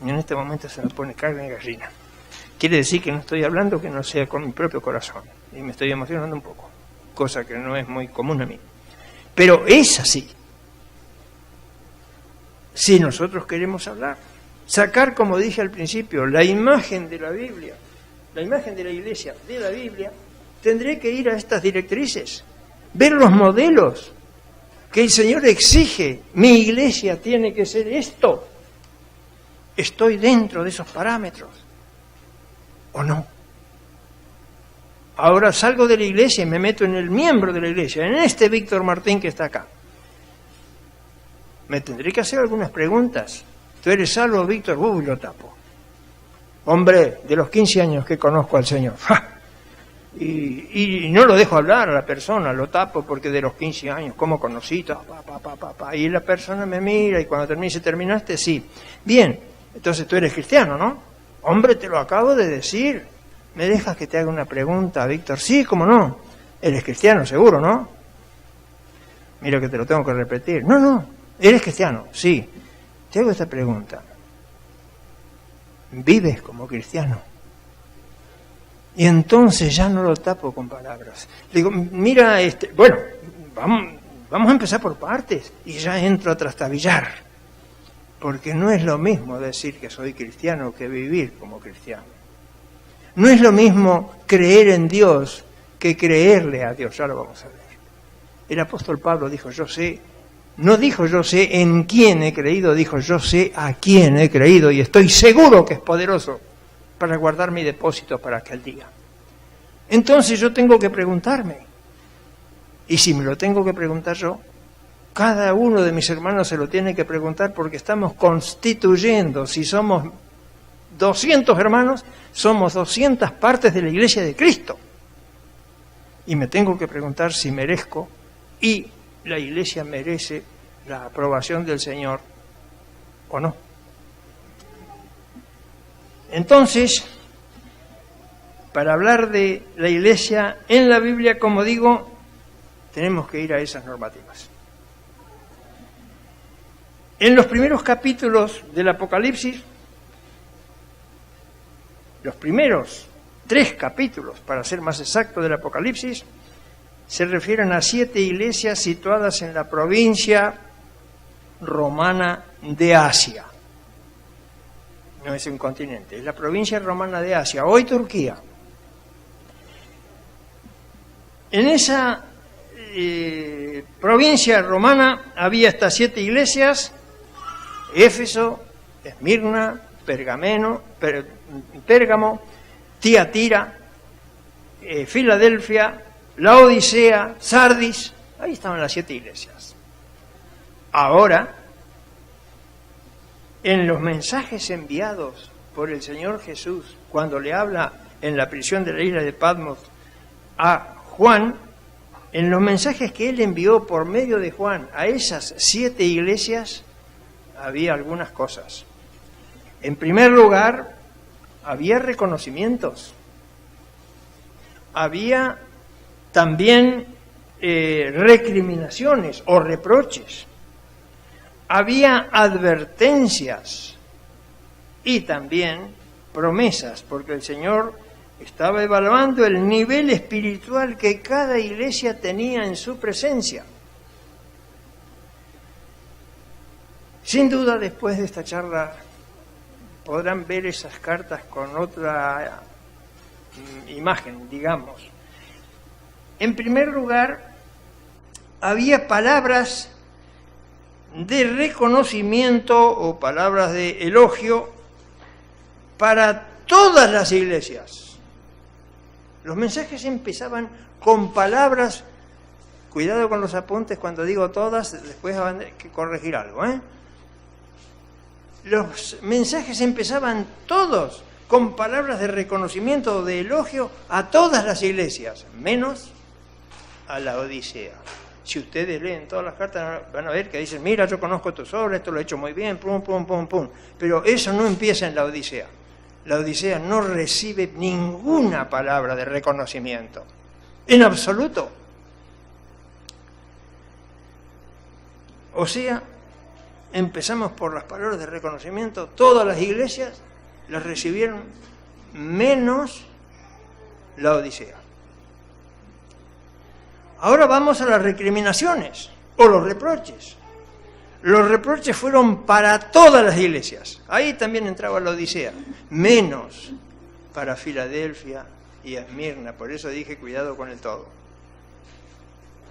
y en este momento se me pone carne de gallina. Quiere decir que no estoy hablando que no sea con mi propio corazón y me estoy emocionando un poco, cosa que no es muy común a mí. Pero es así. Si nosotros queremos hablar, sacar, como dije al principio, la imagen de la Biblia, la imagen de la Iglesia de la Biblia, tendré que ir a estas directrices ver los modelos que el Señor exige. Mi iglesia tiene que ser esto. ¿Estoy dentro de esos parámetros o no? Ahora salgo de la iglesia y me meto en el miembro de la iglesia, en este Víctor Martín que está acá. Me tendré que hacer algunas preguntas. ¿Tú eres salvo, Víctor? Uy, lo tapo. Hombre, de los 15 años que conozco al Señor. ¡Ja! Y no lo dejo hablar a la persona, lo tapo porque de los 15 años, ¿cómo conocí? Y la persona me mira y cuando terminaste, sí. Bien, entonces tú eres cristiano, ¿no? Hombre, te lo acabo de decir. ¿Me dejas que te haga una pregunta, Víctor? Sí, ¿cómo no? Eres cristiano, seguro, ¿no? Mira que te lo tengo que repetir. No, ¿eres cristiano? Sí. Te hago esta pregunta. ¿Vives como cristiano? Y entonces ya no lo tapo con palabras. Le digo, mira, bueno, vamos a empezar por partes. Y ya entro a trastabillar. Porque no es lo mismo decir que soy cristiano que vivir como cristiano. No es lo mismo creer en Dios que creerle a Dios. Ya lo vamos a ver. El apóstol Pablo dijo, yo sé. No dijo yo sé en quién he creído, dijo yo sé a quién he creído y estoy seguro que es poderoso para guardar mi depósito para aquel día. Entonces yo tengo que preguntarme. Y si me lo tengo que preguntar yo, cada uno de mis hermanos se lo tiene que preguntar porque estamos constituyendo, si somos 200 hermanos, somos 200 partes de la iglesia de Cristo. Y me tengo que preguntar si merezco y la iglesia merece la aprobación del Señor o no. Entonces, para hablar de la iglesia en la Biblia, como digo, tenemos que ir a esas normativas. En los primeros capítulos del Apocalipsis, los primeros 3 capítulos, para ser más exacto, del Apocalipsis, se refieren a 7 iglesias situadas en la provincia romana de Asia. No es un continente, es la provincia romana de Asia, hoy Turquía. En esa provincia romana había estas 7 iglesias: Éfeso, Esmirna, Pérgamo, Tiatira, Filadelfia, Laodicea, Sardis. Ahí estaban las 7 iglesias. Ahora, en los mensajes enviados por el Señor Jesús, cuando le habla en la prisión de la isla de Patmos a Juan, en los mensajes que él envió por medio de Juan a esas 7 iglesias, había algunas cosas. En primer lugar, había reconocimientos. Había también recriminaciones o reproches. Había advertencias y también promesas, porque el Señor estaba evaluando el nivel espiritual que cada iglesia tenía en su presencia. Sin duda, después de esta charla, podrán ver esas cartas con otra imagen, digamos. En primer lugar, había palabras de reconocimiento o palabras de elogio para todas las iglesias. Los mensajes empezaban con palabras, cuidado con los apuntes cuando digo todas, después van a que corregir algo, Los mensajes empezaban todos con palabras de reconocimiento o de elogio a todas las iglesias, menos a la Odisea. Si ustedes leen todas las cartas van a ver que dicen, mira, yo conozco tus obras, esto lo he hecho muy bien, pum, pum, pum, pum. Pero eso no empieza en la Odisea. La Odisea no recibe ninguna palabra de reconocimiento, en absoluto. O sea, empezamos por las palabras de reconocimiento, todas las iglesias las recibieron, menos la Odisea. Ahora vamos a las recriminaciones o los reproches. Los reproches fueron para todas las iglesias. Ahí también entraba la Odisea, menos para Filadelfia y Esmirna. Por eso dije cuidado con el todo.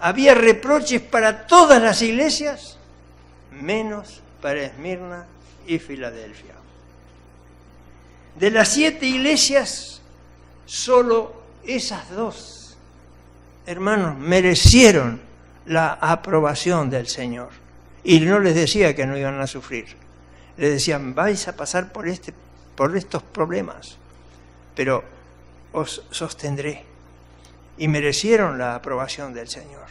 había reproches para todas las iglesias, menos para Esmirna y Filadelfia. De las 7 iglesias, solo esas 2, hermanos, merecieron la aprobación del Señor. Y no les decía que no iban a sufrir. Les decían, vais a pasar por estos problemas, pero os sostendré. Y merecieron la aprobación del Señor.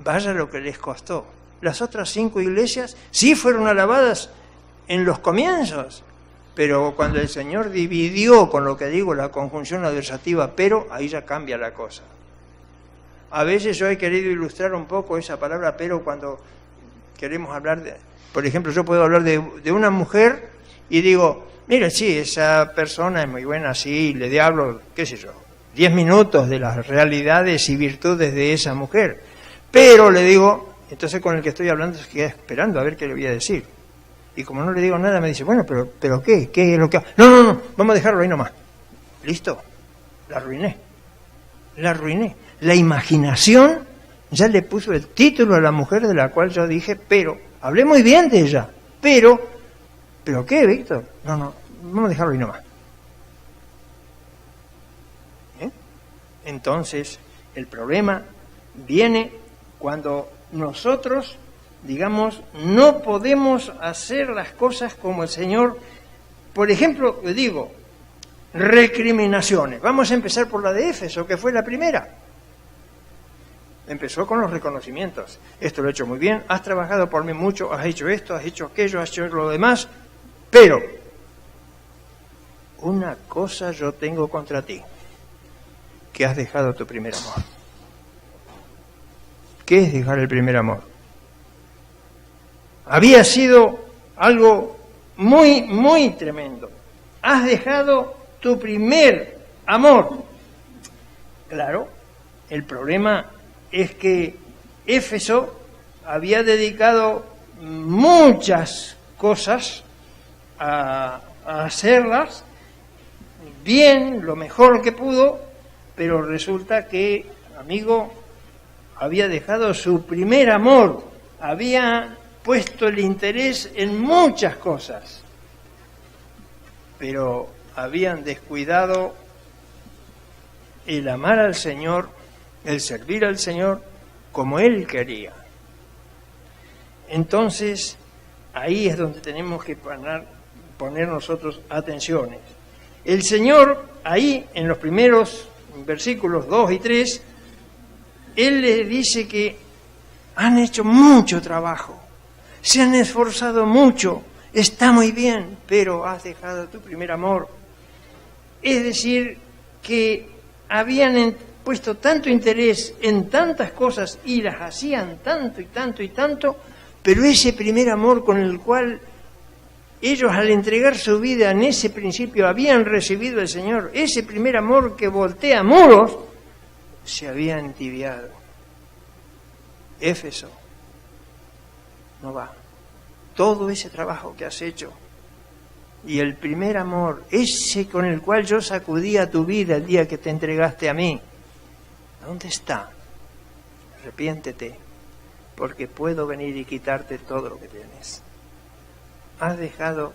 Vaya lo que les costó. Las otras 5 iglesias sí fueron alabadas en los comienzos, pero cuando el Señor dividió, con lo que digo, la conjunción adversativa, pero, ahí ya cambia la cosa. A veces yo he querido ilustrar un poco esa palabra pero cuando queremos hablar de, por ejemplo, yo puedo hablar de una mujer y digo, mire, sí, esa persona es muy buena, sí, le hablo, qué sé yo, 10 minutos de las realidades y virtudes de esa mujer, pero le digo, entonces con el que estoy hablando se queda esperando a ver qué le voy a decir. Y como no le digo nada, me dice, bueno, pero ¿qué? ¿Qué es lo que...? No, vamos a dejarlo ahí nomás. Listo, la arruiné. La imaginación ya le puso el título a la mujer de la cual yo dije, pero, hablé muy bien de ella, ¿pero qué, Víctor? No, vamos a dejarlo ahí nomás. Entonces, el problema viene cuando nosotros, digamos, no podemos hacer las cosas como el Señor. Por ejemplo, digo, recriminaciones. Vamos a empezar por la de Éfeso, que fue la primera. Empezó con los reconocimientos. Esto lo he hecho muy bien, has trabajado por mí mucho, has hecho esto, has hecho aquello, has hecho lo demás, pero una cosa yo tengo contra ti, que has dejado tu primer amor. ¿Qué es dejar el primer amor? Había sido algo muy, muy tremendo. Has dejado tu primer amor. Claro, el problema es que Éfeso había dedicado muchas cosas a hacerlas bien, lo mejor que pudo, pero resulta que, amigo, había dejado su primer amor, había puesto el interés en muchas cosas, pero habían descuidado el amar al Señor, el servir al Señor como Él quería. Entonces, ahí es donde tenemos que poner nosotros atenciones. El Señor, ahí en los primeros versículos 2 y 3, Él les dice que han hecho mucho trabajo, se han esforzado mucho, está muy bien, pero has dejado tu primer amor. Es decir, que habían puesto tanto interés en tantas cosas y las hacían tanto y tanto y tanto, pero ese primer amor con el cual ellos al entregar su vida en ese principio habían recibido el Señor, ese primer amor que voltea muros, se había entibiado. Éfeso, no va. Todo ese trabajo que has hecho y el primer amor, ese con el cual yo sacudía tu vida el día que te entregaste a mí, ¿dónde está? Arrepiéntete, porque puedo venir y quitarte todo lo que tienes. Has dejado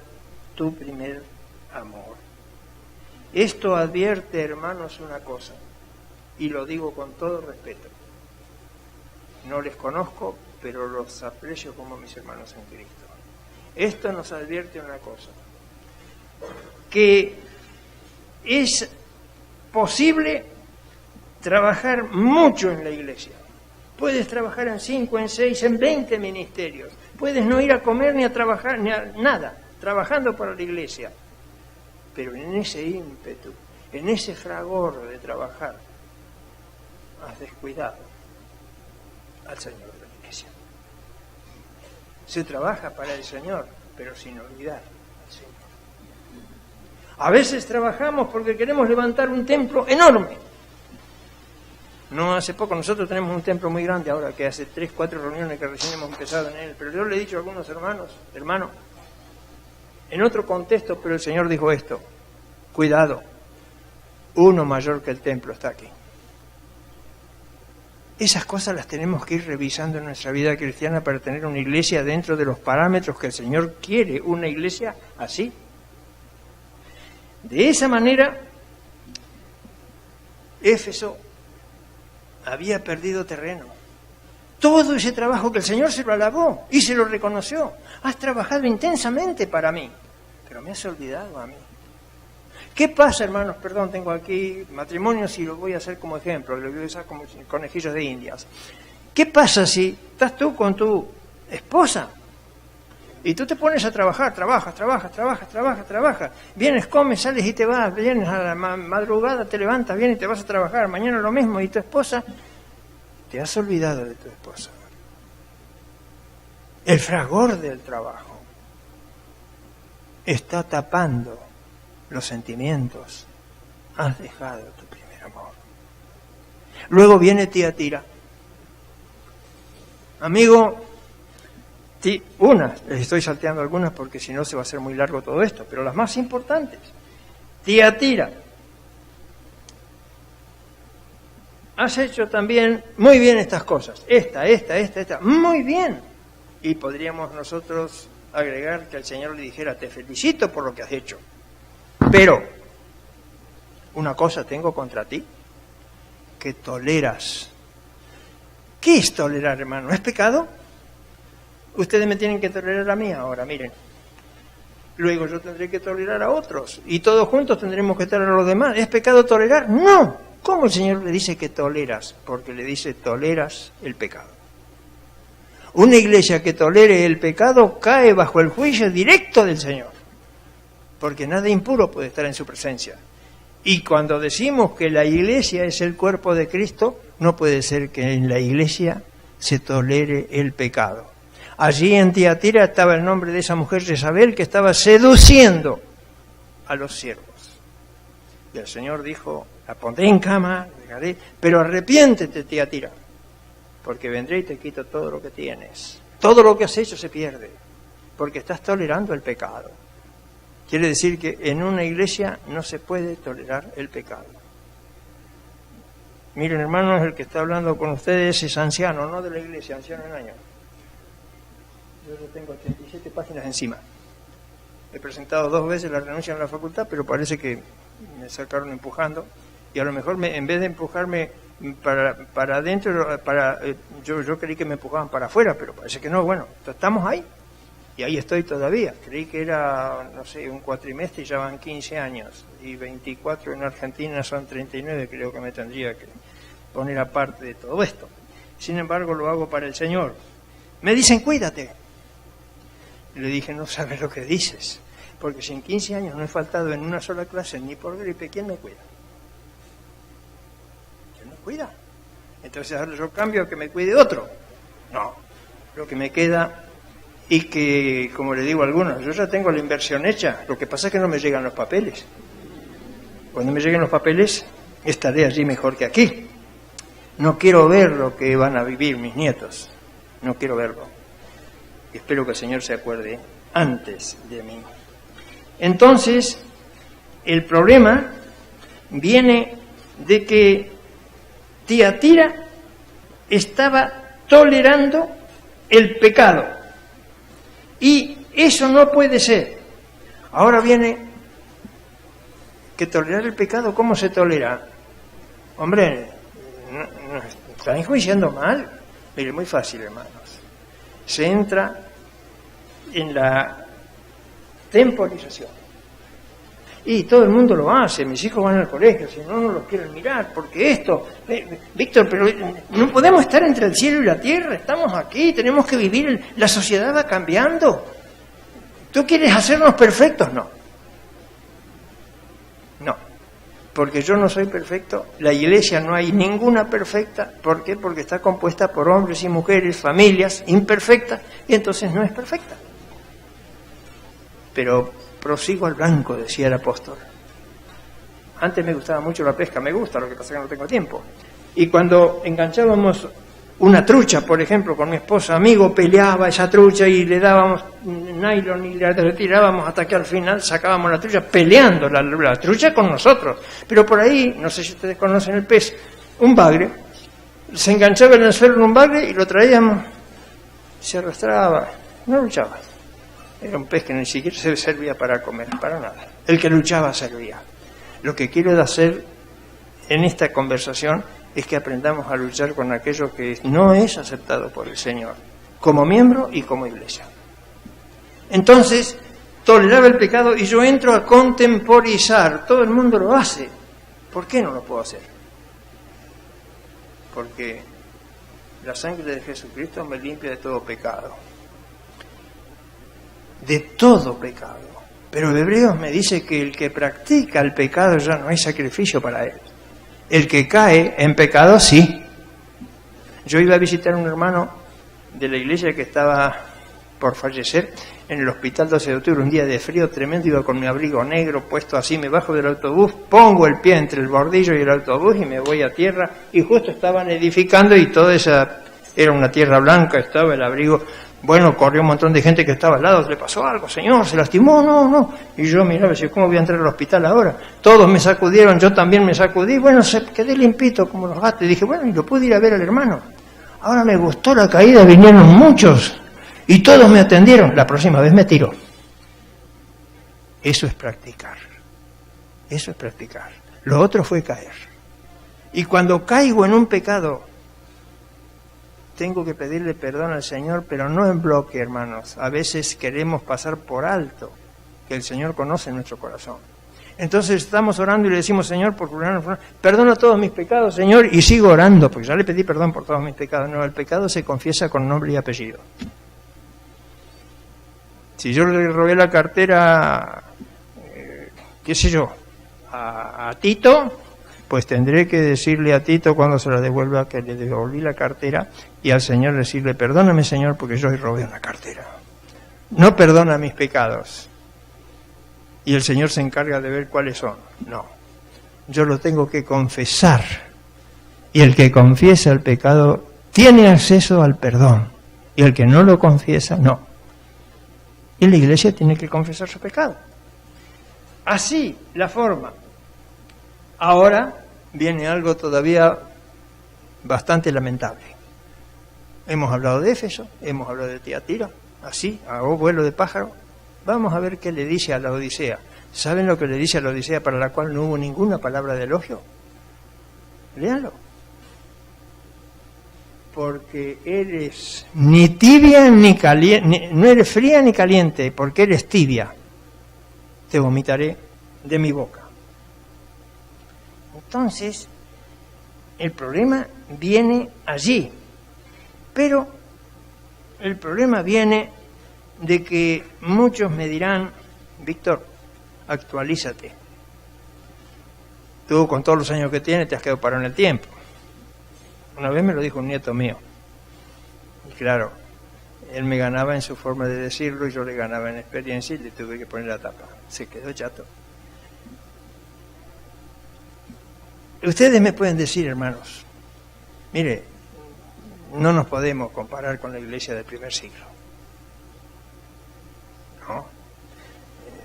tu primer amor. Esto advierte, hermanos, una cosa, y lo digo con todo respeto. No les conozco, pero los aprecio como mis hermanos en Cristo. Esto nos advierte una cosa, que es posible trabajar mucho en la iglesia. Puedes trabajar en 5, en 6, en 20 ministerios. Puedes no ir a comer ni a trabajar, ni a nada, trabajando para la iglesia. Pero en ese ímpetu, en ese fragor de trabajar, has descuidado al Señor de la iglesia. Se trabaja para el Señor, pero sin olvidar al Señor. A veces trabajamos porque queremos levantar un templo enorme. No hace poco, nosotros tenemos un templo muy grande ahora, que hace 3, 4 reuniones que recién hemos empezado en él, pero yo le he dicho a algunos hermanos, en otro contexto, pero el Señor dijo esto: cuidado, uno mayor que el templo está aquí. Esas cosas las tenemos que ir revisando en nuestra vida cristiana para tener una iglesia dentro de los parámetros que el Señor quiere, una iglesia así. De esa manera, Éfeso había perdido terreno. Todo ese trabajo que el Señor se lo alabó y se lo reconoció. Has trabajado intensamente para mí, pero me has olvidado a mí. ¿Qué pasa, hermanos? Perdón, tengo aquí matrimonios y lo voy a hacer como ejemplo, lo voy a usar como conejillos de indias. ¿Qué pasa si estás tú con tu esposa y tú te pones a trabajar, trabajas, vienes, comes, sales y te vas, vienes a la madrugada, te levantas, vienes y te vas a trabajar, mañana lo mismo, y tu esposa, te has olvidado de tu esposa? El fragor del trabajo está tapando los sentimientos. Has dejado tu primer amor. Luego viene Tiatira. Amigo, les estoy salteando algunas porque si no se va a hacer muy largo todo esto, pero las más importantes. Tiatira, has hecho también muy bien estas cosas. Esta, muy bien. Y podríamos nosotros agregar que el Señor le dijera, te felicito por lo que has hecho. Pero, una cosa tengo contra ti, que toleras. ¿Qué es tolerar, hermano? ¿Es pecado? Ustedes me tienen que tolerar a mí ahora, miren. Luego yo tendré que tolerar a otros. Y todos juntos tendremos que tolerar a los demás. ¿Es pecado tolerar? No. ¿Cómo el Señor le dice que toleras? Porque le dice, toleras el pecado. Una iglesia que tolere el pecado cae bajo el juicio directo del Señor. Porque nada impuro puede estar en su presencia. Y cuando decimos que la iglesia es el cuerpo de Cristo, no puede ser que en la iglesia se tolere el pecado. Allí en Tiatira estaba el nombre de esa mujer Jezabel que estaba seduciendo a los siervos. Y el Señor dijo, la pondré en cama, dejaré, pero arrepiéntete, Tiatira, porque vendré y te quito todo lo que tienes. Todo lo que has hecho se pierde, porque estás tolerando el pecado. Quiere decir que en una iglesia no se puede tolerar el pecado. Miren, hermanos, el que está hablando con ustedes es anciano, no de la iglesia, anciano en años. Yo ya tengo 87 páginas encima. He presentado 2 veces la renuncia en la facultad, pero parece que me sacaron empujando. Y a lo mejor en vez de empujarme para adentro, yo creí que me empujaban para afuera, pero parece que no. Bueno, estamos ahí. Y ahí estoy todavía. Creí que era, no sé, un cuatrimestre y ya van 15 años. Y 24 en Argentina son 39, creo que me tendría que poner aparte de todo esto. Sin embargo, lo hago para el Señor. Me dicen, cuídate. Y le dije, no sabes lo que dices. Porque si en 15 años no he faltado en una sola clase, ni por gripe, ¿quién me cuida? ¿Quién me cuida? Entonces ahora yo cambio a que me cuide otro. No, lo que me queda... Y que, como le digo a algunos, yo ya tengo la inversión hecha, lo que pasa es que no me llegan los papeles. Cuando me lleguen los papeles, estaré allí mejor que aquí. No quiero ver lo que van a vivir mis nietos, no quiero verlo. Y espero que el Señor se acuerde antes de mí. Entonces, el problema viene de que Tiatira estaba tolerando el pecado. Y eso no puede ser. Ahora viene que tolerar el pecado, ¿cómo se tolera? Hombre, no, está enjuiciando mal. Mire, muy fácil, hermanos. Se entra en la temporización. Y todo el mundo lo hace, mis hijos van al colegio, si no, no los quieren mirar, porque esto... Víctor, pero no podemos estar entre el cielo y la tierra, estamos aquí, tenemos que vivir, la sociedad va cambiando. ¿Tú quieres hacernos perfectos? No. No, porque yo no soy perfecto, la iglesia no hay ninguna perfecta. ¿Por qué? Porque está compuesta por hombres y mujeres, familias imperfectas, y entonces no es perfecta. Pero... prosigo al blanco, decía el apóstol. Antes me gustaba mucho la pesca, me gusta, lo que pasa es que no tengo tiempo. Y cuando enganchábamos una trucha, por ejemplo, con mi esposa, amigo, peleaba esa trucha y le dábamos nylon y la retirábamos hasta que al final sacábamos la trucha, peleando la trucha con nosotros. Pero por ahí, no sé si ustedes conocen el pez, un bagre, Se enganchaba en el suelo en un balde y lo traíamos, se arrastraba, no luchaba. Era un pez que ni siquiera se servía para comer, para nada. El que luchaba servía. Lo que quiero hacer en esta conversación es que aprendamos a luchar con aquello que no es aceptado por el Señor, como miembro y como iglesia. Entonces, toleraba el pecado y yo entro a contemporizar. Todo el mundo lo hace. ¿Por qué no lo puedo hacer? Porque la sangre de Jesucristo me limpia de todo pecado. De todo pecado. Pero Hebreos me dice que el que practica el pecado ya no hay sacrificio para él. El que cae en pecado, sí. Yo iba a visitar a un hermano de la iglesia que estaba por fallecer en el hospital 12 de octubre, un día de frío tremendo, iba con mi abrigo negro puesto así, me bajo del autobús, pongo el pie entre el bordillo y el autobús y me voy a tierra, y justo estaban edificando y toda esa, era una tierra blanca, estaba el abrigo, bueno, corrió un montón de gente que estaba al lado, ¿le pasó algo, señor? ¿Se lastimó? No. Y yo miraba, decía, ¿cómo voy a entrar al hospital ahora? Todos me sacudieron, yo también me sacudí, bueno, quedé limpito como los gatos, y dije, bueno, y lo pude ir a ver al hermano. Ahora me gustó la caída, vinieron muchos. Y todos me atendieron. La próxima vez me tiro. Eso es practicar. Eso es practicar. Lo otro fue caer. Y cuando caigo en un pecado, tengo que pedirle perdón al Señor, pero no en bloque, hermanos. A veces queremos pasar por alto que el Señor conoce nuestro corazón. Entonces estamos orando y le decimos, Señor, por perdona todos mis pecados, Señor, y sigo orando, porque ya le pedí perdón por todos mis pecados. No, el pecado se confiesa con nombre y apellido. Si yo le robé la cartera, qué sé yo, a Tito, pues tendré que decirle a Tito cuando se la devuelva que le devolví la cartera y al Señor decirle, perdóname, Señor, porque yo robé una cartera. No perdona mis pecados. Y el Señor se encarga de ver cuáles son. No, yo lo tengo que confesar. Y el que confiesa el pecado tiene acceso al perdón. Y el que no lo confiesa, no. Y la iglesia tiene que confesar su pecado. Así, la forma. Ahora viene algo todavía bastante lamentable. Hemos hablado de Éfeso, hemos hablado de Tiatira, así, a vuelo de pájaro. Vamos a ver qué le dice a la Odisea. ¿Saben lo que le dice a la Odisea para la cual no hubo ninguna palabra de elogio? Léanlo. Porque eres ni tibia ni caliente, no eres fría ni caliente, porque eres tibia. Te vomitaré de mi boca. Entonces, el problema viene allí. Pero el problema viene de que muchos me dirán, Víctor, actualízate. Tú con todos los años que tienes te has quedado parado en el tiempo. Una vez me lo dijo un nieto mío. Y claro, él me ganaba en su forma de decirlo y yo le ganaba en experiencia y le tuve que poner la tapa. Se quedó chato. Ustedes me pueden decir, hermanos, mire, no nos podemos comparar con la iglesia del primer siglo. No.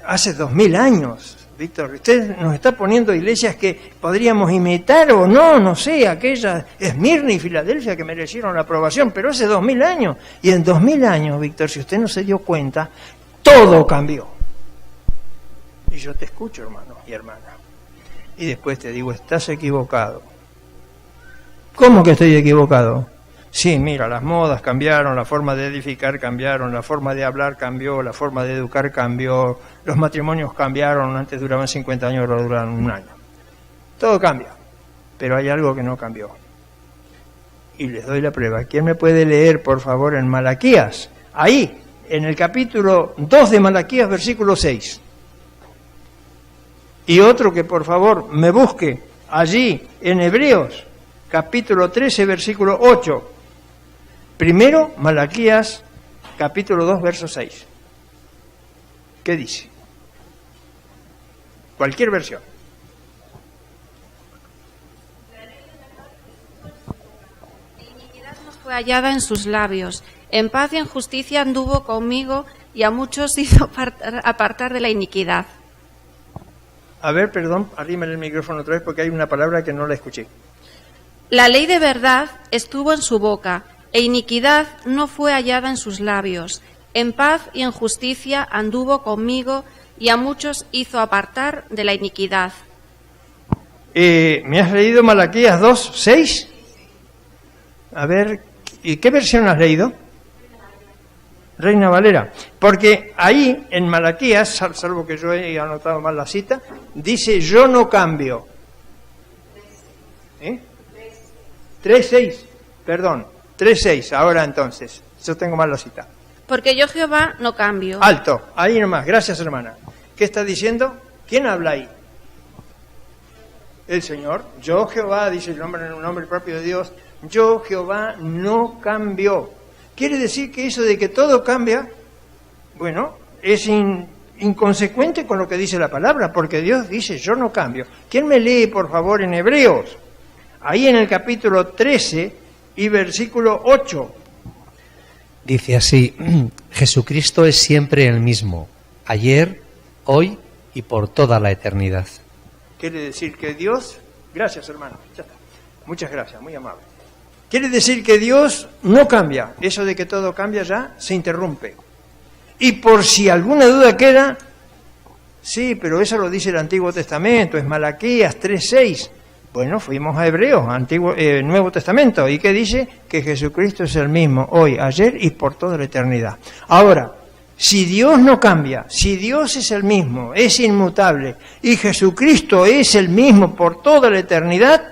Hace 2000 años, Víctor, usted nos está poniendo iglesias que podríamos imitar o no, no sé, aquellas Esmirna y Filadelfia que merecieron la aprobación, pero hace 2000 años. Y en 2000 años, Víctor, si usted no se dio cuenta, todo cambió. Y yo te escucho, hermano y hermana. Y después te digo, estás equivocado. ¿Cómo que estoy equivocado? Sí, mira, las modas cambiaron, la forma de edificar cambiaron, la forma de hablar cambió, la forma de educar cambió, los matrimonios cambiaron, antes duraban 50 años, ahora duran un año. Todo cambia, pero hay algo que no cambió. Y les doy la prueba. ¿Quién me puede leer, por favor, en Malaquías? Ahí, en el capítulo 2 de Malaquías, versículo 6. Y otro que, por favor, me busque allí, en Hebreos, capítulo 13, versículo 8. Primero, Malaquías, capítulo 2, verso 6. ¿Qué dice? Cualquier versión. La iniquidad no fue hallada en sus labios. En paz y en justicia anduvo conmigo y a muchos hizo apartar de la iniquidad. A ver, perdón, arrímale el micrófono otra vez porque hay una palabra que no la escuché. La ley de verdad estuvo en su boca, e iniquidad no fue hallada en sus labios. En paz y en justicia anduvo conmigo, y a muchos hizo apartar de la iniquidad. ¿Me has leído Malaquías 2:6? A ver, ¿y qué versión has leído? Reina Valera. Porque ahí, en Malaquías, salvo que yo he anotado mal la cita, dice, yo no cambio. 3:6, perdón, 3:6, ahora entonces. Yo tengo mal la cita. Porque yo Jehová no cambio. Alto, ahí nomás, gracias hermana. ¿Qué está diciendo? ¿Quién habla ahí? El Señor. Yo Jehová, dice el nombre en un nombre propio de Dios, yo Jehová no cambio. Quiere decir que eso de que todo cambia, bueno, es inconsecuente con lo que dice la palabra, porque Dios dice, yo no cambio. ¿Quién me lee, por favor, en Hebreos? Ahí en el capítulo 13 y versículo 8. Dice así, Jesucristo es siempre el mismo, ayer, hoy y por toda la eternidad. Quiere decir que Dios, gracias hermano, ya está. Muchas gracias, muy amable. Quiere decir que Dios no cambia, eso de que todo cambia ya se interrumpe. Y por si alguna duda queda, sí, pero eso lo dice el Antiguo Testamento, es Malaquías 3:6. Bueno, fuimos a Hebreos, Nuevo Testamento, ¿y qué dice? Que Jesucristo es el mismo hoy, ayer y por toda la eternidad. Ahora, si Dios no cambia, si Dios es el mismo, es inmutable, y Jesucristo es el mismo por toda la eternidad,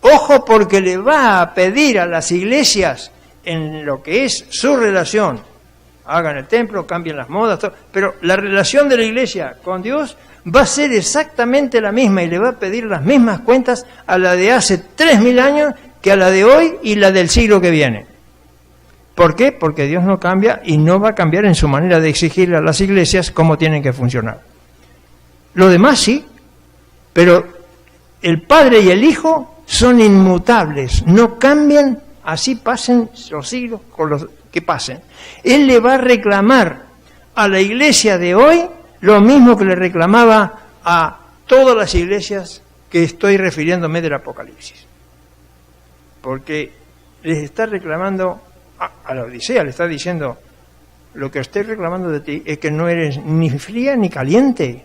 ojo porque le va a pedir a las iglesias en lo que es su relación, hagan el templo, cambien las modas, todo, pero la relación de la iglesia con Dios va a ser exactamente la misma y le va a pedir las mismas cuentas a la de hace 3.000 años que a la de hoy y la del siglo que viene. ¿Por qué? Porque Dios no cambia y no va a cambiar en su manera de exigirle a las iglesias cómo tienen que funcionar. Lo demás sí, pero el Padre y el Hijo son inmutables, no cambian, así pasen los siglos con los que pasen. Él le va a reclamar a la iglesia de hoy lo mismo que le reclamaba a todas las iglesias que estoy refiriéndome del Apocalipsis. Porque les está reclamando a la Odisea, le está diciendo, lo que estoy reclamando de ti es que no eres ni fría ni caliente.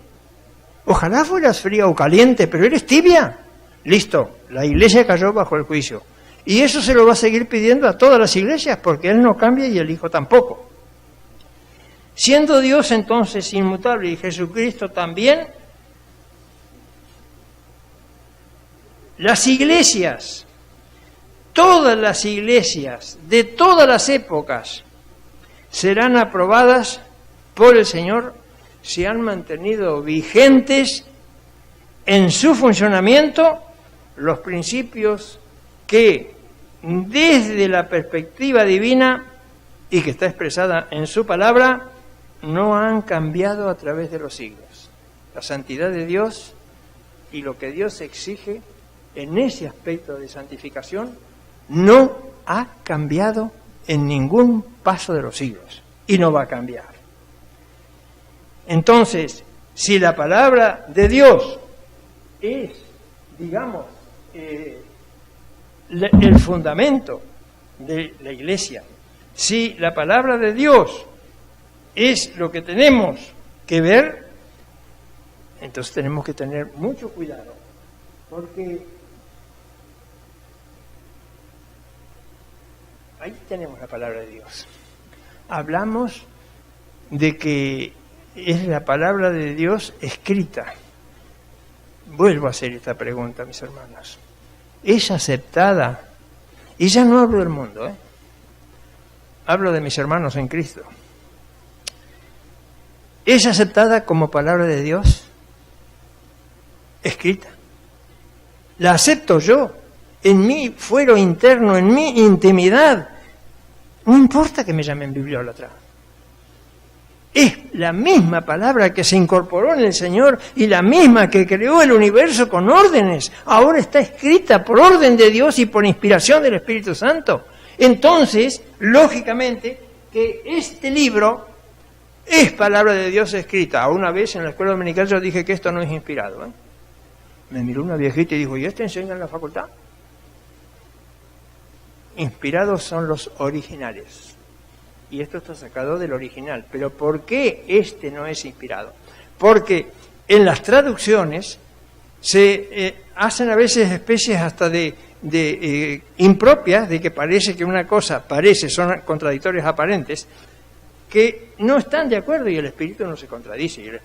Ojalá fueras fría o caliente, pero eres tibia. Listo, la iglesia cayó bajo el juicio. Y eso se lo va a seguir pidiendo a todas las iglesias, porque Él no cambia y el Hijo tampoco. Siendo Dios entonces inmutable y Jesucristo también, las iglesias, todas las iglesias de todas las épocas serán aprobadas por el Señor si han mantenido vigentes en su funcionamiento los principios que desde la perspectiva divina y que está expresada en su palabra no han cambiado a través de los siglos. La santidad de Dios y lo que Dios exige en ese aspecto de santificación no ha cambiado en ningún paso de los siglos y no va a cambiar. Entonces, si la palabra de Dios es, digamos, el fundamento de la Iglesia, si la palabra de Dios es lo que tenemos que ver, entonces tenemos que tener mucho cuidado, porque ahí tenemos la palabra de Dios. Hablamos de que es la palabra de Dios escrita. Vuelvo a hacer esta pregunta, mis hermanos. ¿Es aceptada? Y ya no hablo del mundo, hablo de mis hermanos en Cristo. ¿Es aceptada como palabra de Dios? Escrita. La acepto yo, en mi fuero interno, en mi intimidad. No importa que me llamen bibliólatra. Es la misma palabra que se incorporó en el Señor y la misma que creó el universo con órdenes. Ahora está escrita por orden de Dios y por inspiración del Espíritu Santo. Entonces, lógicamente, que este libro es palabra de Dios escrita. Una vez en la escuela dominical yo dije que esto no es inspirado. Me miró una viejita y dijo, ¿y esto enseña en la facultad? inspirados son los originales. Y esto está sacado del original. Pero ¿por qué este no es inspirado? Porque en las traducciones se hacen a veces especies hasta de impropias, de que parece que una cosa son contradictorios aparentes, que no están de acuerdo y el espíritu no se contradice,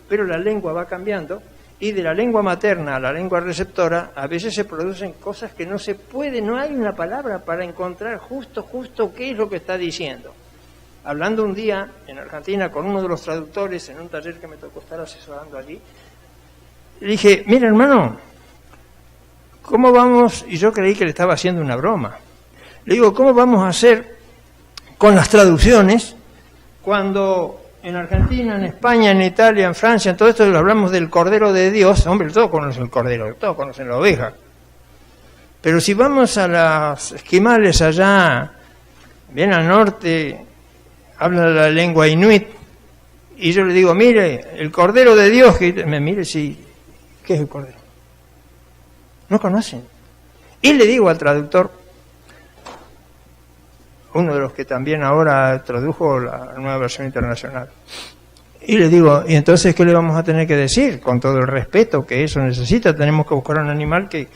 pero la lengua va cambiando y de la lengua materna a la lengua receptora a veces se producen cosas que no se puede, no hay una palabra para encontrar justo qué es lo que está diciendo. Hablando un día en Argentina con uno de los traductores en un taller que me tocó estar asesorando allí, le dije, mira hermano, ¿cómo vamos? Y yo creí que le estaba haciendo una broma. Le digo, ¿cómo vamos a hacer con las traducciones cuando en Argentina, en España, en Italia, en Francia, en todo esto hablamos del Cordero de Dios? Hombre, todos conocen el Cordero, todos conocen la oveja. Pero si vamos a las esquimales allá, bien al norte, habla la lengua inuit, y yo le digo, mire, el Cordero de Dios, que me mire, sí, ¿qué es el Cordero? No conocen. Y le digo al traductor, uno de los que también ahora tradujo la nueva versión internacional, y le digo, ¿y entonces qué le vamos a tener que decir? Con todo el respeto que eso necesita, tenemos que buscar un animal que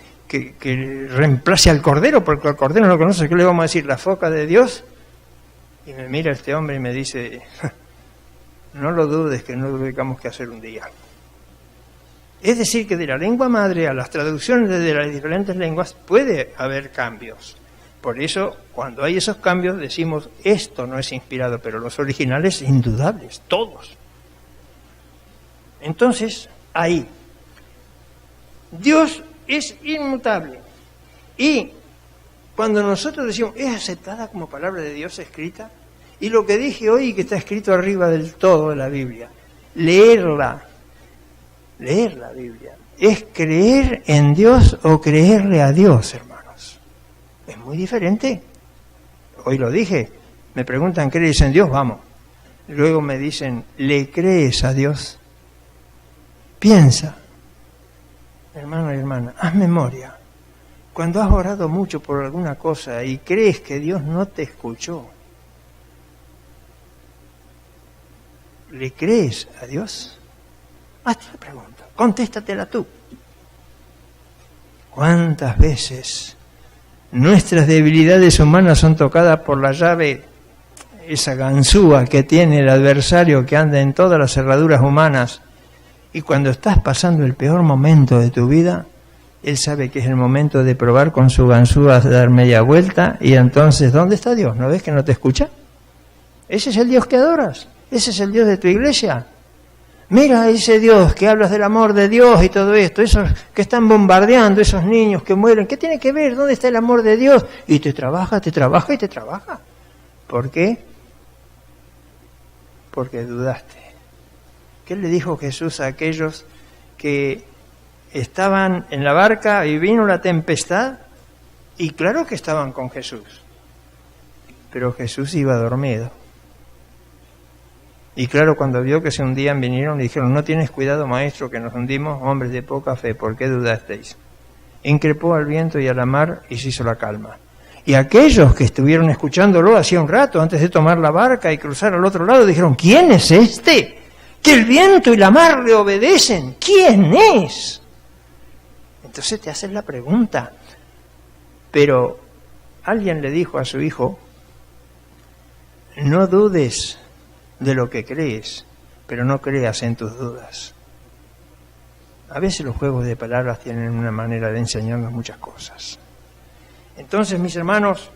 reemplace al Cordero, porque el Cordero no lo conoce. ¿Qué le vamos a decir? ¿La foca de Dios? Y me mira este hombre y me dice, no lo dudes, que no lo tengamos que hacer un día. Es decir, que de la lengua madre a las traducciones de las diferentes lenguas puede haber cambios. Por eso, cuando hay esos cambios, decimos, esto no es inspirado, pero los originales, indudables, todos. Entonces, ahí, Dios es inmutable. Y cuando nosotros decimos, es aceptada como palabra de Dios escrita, y lo que dije hoy, que está escrito arriba del todo de la Biblia, leer la Biblia, es creer en Dios o creerle a Dios, hermanos. Es muy diferente. Hoy lo dije, me preguntan, ¿crees en Dios? Vamos. Luego me dicen, ¿le crees a Dios? Piensa, hermano y hermana, haz memoria. Cuando has orado mucho por alguna cosa y crees que Dios no te escuchó, ¿le crees a Dios? Hazte la pregunta, contéstatela tú. ¿Cuántas veces nuestras debilidades humanas son tocadas por la llave, esa ganzúa que tiene el adversario que anda en todas las cerraduras humanas, y cuando estás pasando el peor momento de tu vida, él sabe que es el momento de probar con su ganzúa a dar media vuelta, y entonces, ¿dónde está Dios? ¿No ves que no te escucha? Ese es el Dios que adoras, ese es el Dios de tu iglesia. Mira ese Dios que hablas del amor de Dios y todo esto, esos que están bombardeando, esos niños que mueren, ¿qué tiene que ver? ¿Dónde está el amor de Dios? Y te trabaja y te trabaja. ¿Por qué? Porque dudaste. ¿Qué le dijo Jesús a aquellos que estaban en la barca y vino la tempestad? Y claro que estaban con Jesús, pero Jesús iba dormido. Y claro, cuando vio que se hundían, vinieron y dijeron, ¿no tienes cuidado, maestro, que nos hundimos? Hombres de poca fe, ¿por qué dudasteis? Increpó al viento y a la mar y se hizo la calma. Y aquellos que estuvieron escuchándolo hacía un rato, antes de tomar la barca y cruzar al otro lado, dijeron, ¿quién es este? Que el viento y la mar le obedecen. ¿Quién es? Entonces te haces la pregunta. Pero alguien le dijo a su hijo, no dudes de lo que crees, pero no creas en tus dudas. A veces los juegos de palabras tienen una manera de enseñarnos muchas cosas. Entonces, mis hermanos,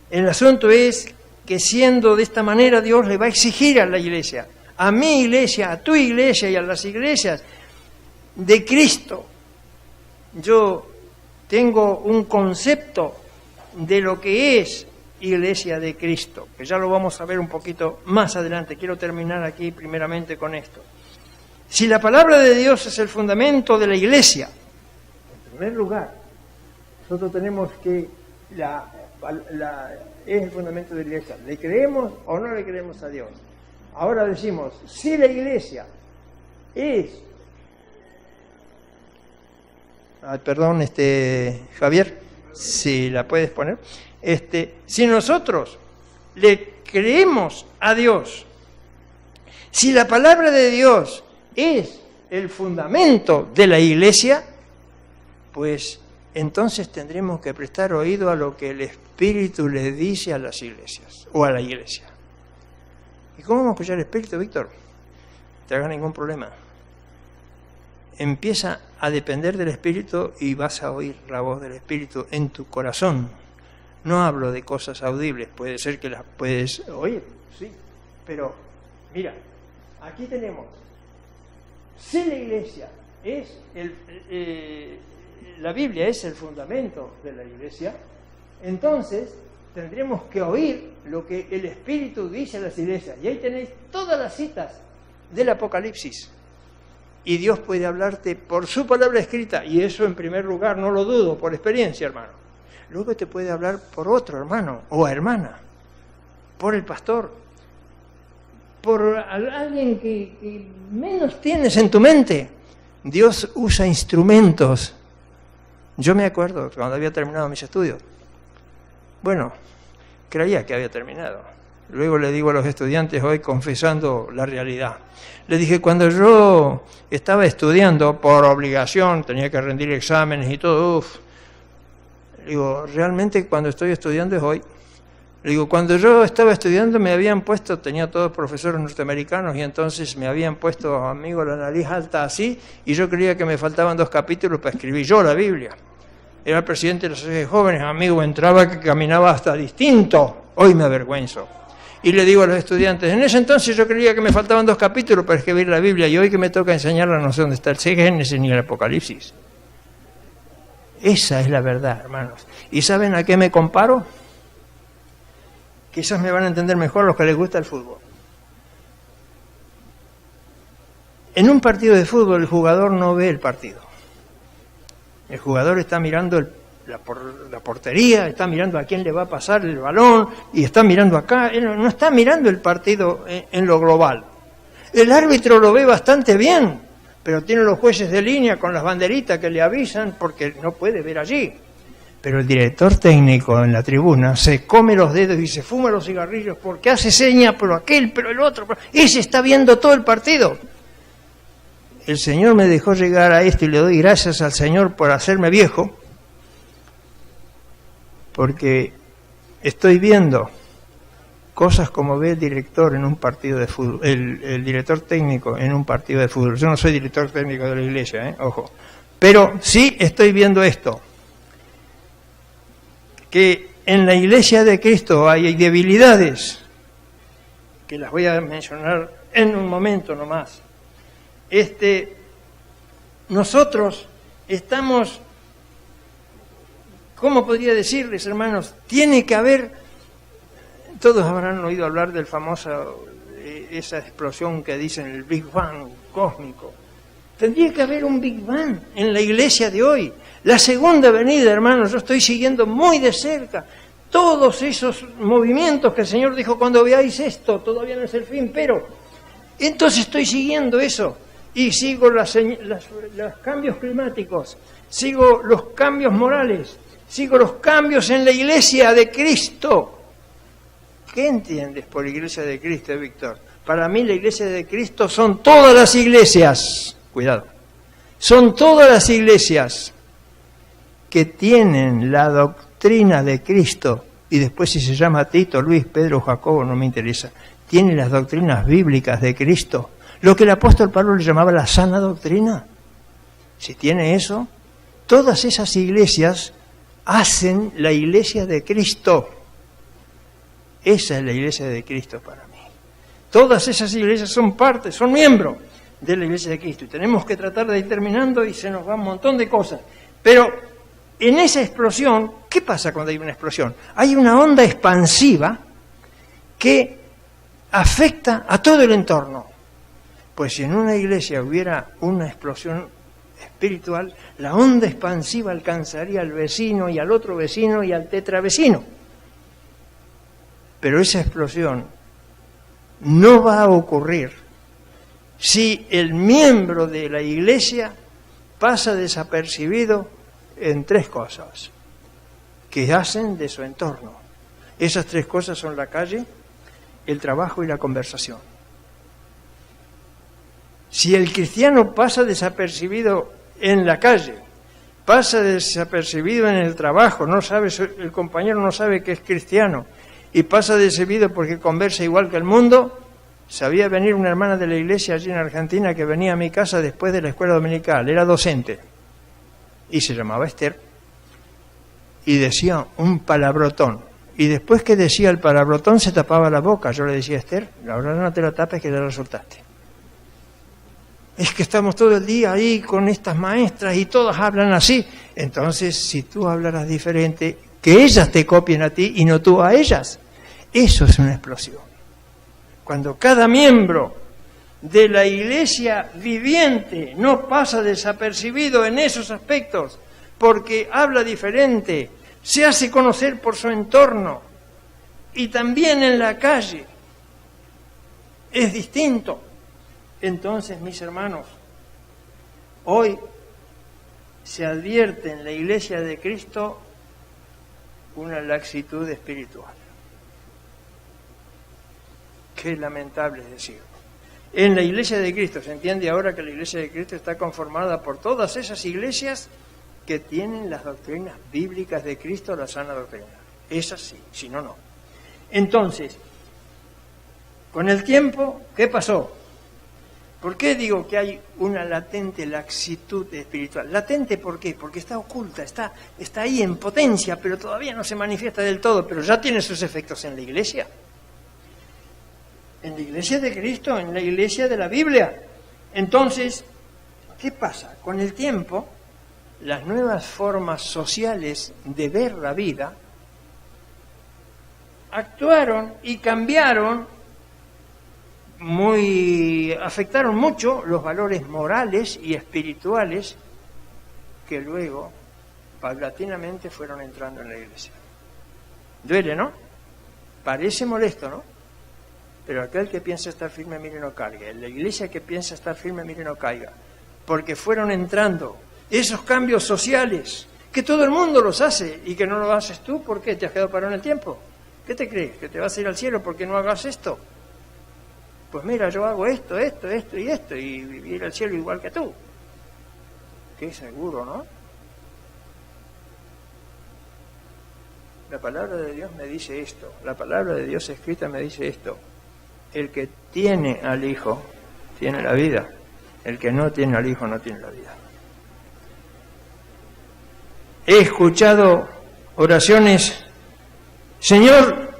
el asunto es que siendo de esta manera, Dios le va a exigir a la iglesia, a mi iglesia, a tu iglesia y a las iglesias de Cristo. Yo tengo un concepto de lo que es Iglesia de Cristo, que ya lo vamos a ver un poquito más adelante. Quiero terminar aquí primeramente con esto. Si la palabra de Dios es el fundamento de la Iglesia, en primer lugar, nosotros tenemos que es el fundamento de la Iglesia. ¿Le creemos o no le creemos a Dios? Ahora decimos, si la Iglesia es... Perdón, Javier. Si la puedes poner. Si nosotros le creemos a Dios, si la palabra de Dios es el fundamento de la Iglesia, pues entonces tendremos que prestar oído a lo que el Espíritu le dice a las iglesias, o a la Iglesia. ¿Y cómo vamos a escuchar el Espíritu, Víctor? No te hagas ningún problema. Empieza a depender del Espíritu y vas a oír la voz del Espíritu en tu corazón. No hablo de cosas audibles, puede ser que las puedes oír, sí, pero mira, aquí tenemos, si la Iglesia es la Biblia es el fundamento de la Iglesia, entonces tendremos que oír lo que el Espíritu dice a las iglesias. Y ahí tenéis todas las citas del Apocalipsis. Y Dios puede hablarte por su palabra escrita, y eso en primer lugar no lo dudo, por experiencia, hermano. Luego te puede hablar por otro hermano o hermana, por el pastor, por alguien que menos tienes en tu mente. Dios usa instrumentos. Yo me acuerdo cuando había terminado mis estudios. Bueno, creía que había terminado. Luego le digo a los estudiantes hoy, confesando la realidad. Le dije, cuando yo estaba estudiando por obligación, tenía que rendir exámenes y todo, digo, realmente cuando estoy estudiando es hoy. Le digo, cuando yo estaba estudiando me habían puesto, tenía todos profesores norteamericanos, y entonces me habían puesto, amigo, la nariz alta así, y yo creía que me faltaban 2 capítulos para escribir yo la Biblia. Era el presidente de la Sociedad de Jóvenes, amigo, entraba que caminaba hasta distinto. Hoy me avergüenzo. Y le digo a los estudiantes, en ese entonces yo creía que me faltaban 2 capítulos para escribir la Biblia, y hoy que me toca enseñarla no sé dónde está el Génesis ni el Apocalipsis. Esa es la verdad, hermanos. ¿Y saben a qué me comparo? Quizás me van a entender mejor los que les gusta el fútbol. En un partido de fútbol el jugador no ve el partido. El jugador está mirando la portería, está mirando a quién le va a pasar el balón y está mirando acá. Él no está mirando el partido en lo global. El árbitro lo ve bastante bien, pero tiene los jueces de línea con las banderitas que le avisan porque no puede ver allí. Pero el director técnico en la tribuna se come los dedos y se fuma los cigarrillos porque hace señas, pero aquel, pero el otro. Ese está viendo todo el partido. El Señor me dejó llegar a esto y le doy gracias al Señor por hacerme viejo, porque estoy viendo cosas como ve el director en un partido de fútbol, el director técnico en un partido de fútbol. Yo no soy director técnico de la iglesia, ojo. Pero sí estoy viendo esto, que en la iglesia de Cristo hay debilidades, que las voy a mencionar en un momento nomás. Nosotros estamos, ¿cómo podría decirles, hermanos? Tiene que haber, todos habrán oído hablar del famoso, esa explosión que dicen el Big Bang cósmico. Tendría que haber un Big Bang en la iglesia de hoy. La segunda venida, hermanos, yo estoy siguiendo muy de cerca todos esos movimientos que el Señor dijo, cuando veáis esto, todavía no es el fin, pero entonces estoy siguiendo eso. Y sigo los cambios climáticos, sigo los cambios morales, sigo los cambios en la iglesia de Cristo. ¿Qué entiendes por iglesia de Cristo, Víctor? Para mí la iglesia de Cristo son todas las iglesias, cuidado, son todas las iglesias que tienen la doctrina de Cristo, y después si se llama Tito, Luis, Pedro, Jacobo, no me interesa, tienen las doctrinas bíblicas de Cristo. Lo que el apóstol Pablo le llamaba la sana doctrina. Si tiene eso, todas esas iglesias hacen la iglesia de Cristo. Esa es la iglesia de Cristo para mí. Todas esas iglesias son parte, son miembros de la iglesia de Cristo. Y tenemos que tratar de ir terminando y se nos va un montón de cosas. Pero en esa explosión, ¿qué pasa cuando hay una explosión? Hay una onda expansiva que afecta a todo el entorno. Pues si en una iglesia hubiera una explosión espiritual, la onda expansiva alcanzaría al vecino y al otro vecino y al tetravecino. Pero esa explosión no va a ocurrir si el miembro de la iglesia pasa desapercibido en 3 cosas. que hacen de su entorno. Esas tres cosas son la calle, el trabajo y la conversación. Si el cristiano pasa desapercibido en la calle, pasa desapercibido en el trabajo, no sabe, el compañero no sabe que es cristiano, y pasa desapercibido porque conversa igual que el mundo. Sabía venir una hermana de la iglesia allí en Argentina que venía a mi casa después de la escuela dominical, era docente, y se llamaba Esther, y decía un palabrotón, y después que decía el palabrotón se tapaba la boca. Yo le decía, Esther, ahora no te la tapes que ya la soltaste. Es que estamos todo el día ahí con estas maestras y todas hablan así. Entonces, si tú hablaras diferente, que ellas te copien a ti y no tú a ellas. Eso es una explosión. Cuando cada miembro de la iglesia viviente no pasa desapercibido en esos aspectos, porque habla diferente, se hace conocer por su entorno, y también en la calle es distinto. Entonces, mis hermanos, hoy se advierte en la Iglesia de Cristo una laxitud espiritual. Qué lamentable es decirlo. En la Iglesia de Cristo, se entiende ahora que la Iglesia de Cristo está conformada por todas esas iglesias que tienen las doctrinas bíblicas de Cristo, la sana doctrina. Esas sí, si no, no. Entonces, con el tiempo, ¿qué pasó? ¿Por qué digo que hay una latente laxitud espiritual? Latente, ¿por qué? Porque está oculta, está ahí en potencia, pero todavía no se manifiesta del todo, pero ya tiene sus efectos en la iglesia. En la iglesia de Cristo, en la iglesia de la Biblia. Entonces, ¿qué pasa? Con el tiempo, las nuevas formas sociales de ver la vida actuaron y cambiaron afectaron mucho los valores morales y espirituales que luego paulatinamente fueron entrando en la iglesia. Duele, ¿no? Parece molesto, ¿no? Pero aquel que piensa estar firme, mire, no caiga. En la iglesia que piensa estar firme, mire, no caiga. Porque fueron entrando esos cambios sociales que todo el mundo los hace y que no lo haces tú. ¿Por qué? ¿Te has quedado parado en el tiempo? ¿Qué te crees? ¿Que te vas a ir al cielo porque no hagas esto? Pues mira, yo hago esto y vivir al cielo igual que tú. Qué seguro, ¿no? La palabra de Dios me dice esto, la palabra de Dios escrita me dice esto: el que tiene al Hijo tiene la vida, el que no tiene al Hijo no tiene la vida. He escuchado oraciones: Señor,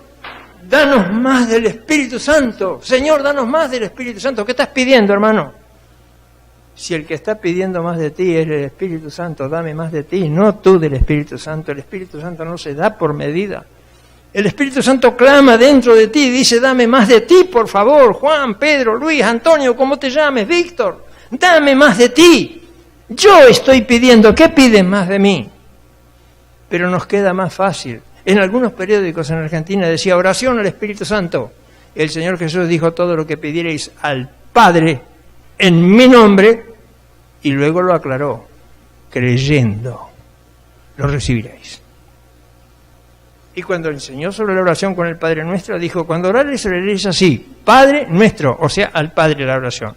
danos más del Espíritu Santo. Señor, danos más del Espíritu Santo. ¿Qué estás pidiendo, hermano? Si el que está pidiendo más de ti es el Espíritu Santo, dame más de ti, no tú del Espíritu Santo. El Espíritu Santo no se da por medida. El Espíritu Santo clama dentro de ti y dice: dame más de ti, por favor. Juan, Pedro, Luis, Antonio, como te llames, Víctor, dame más de ti. Yo estoy pidiendo, ¿qué piden más de mí? Pero nos queda más fácil. En algunos periódicos en Argentina decía: oración al Espíritu Santo. El Señor Jesús dijo: todo lo que pidierais al Padre en mi nombre, y luego lo aclaró: creyendo, lo recibiréis. Y cuando enseñó sobre la oración con el Padre Nuestro, dijo: cuando oraréis, oraréis así: Padre Nuestro, o sea, al Padre la oración.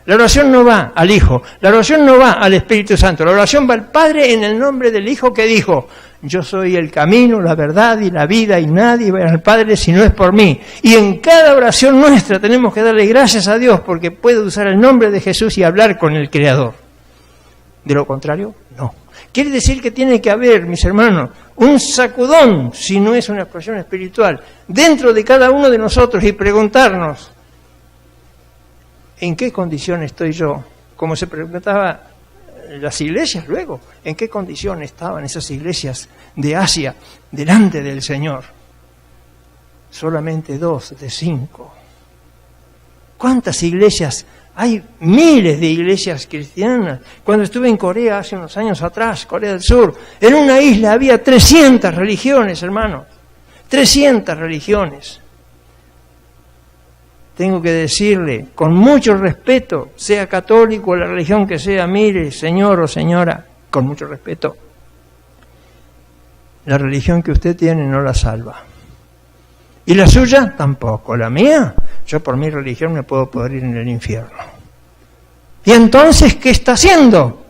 La oración no va al Hijo, la oración no va al Espíritu Santo, la oración va al Padre en el nombre del Hijo que dijo: yo soy el camino, la verdad y la vida, y nadie va al Padre si no es por mí. Y en cada oración nuestra tenemos que darle gracias a Dios porque puede usar el nombre de Jesús y hablar con el Creador. De lo contrario, no. Quiere decir que tiene que haber, mis hermanos, un sacudón, si no es una expresión espiritual, dentro de cada uno de nosotros y preguntarnos: ¿en qué condición estoy yo? Como se preguntaba las iglesias luego, ¿en qué condición estaban esas iglesias de Asia delante del Señor? Solamente 2 de 5. ¿Cuántas iglesias? Hay miles de iglesias cristianas. Cuando estuve en Corea hace unos años atrás, Corea del Sur, en una isla había 300 religiones, hermanos. 300 religiones. Tengo que decirle, con mucho respeto, sea católico o la religión que sea, mire, señor o señora, con mucho respeto, la religión que usted tiene no la salva. Y la suya tampoco, la mía, yo por mi religión me puedo podrir en el infierno. ¿Y entonces qué está haciendo?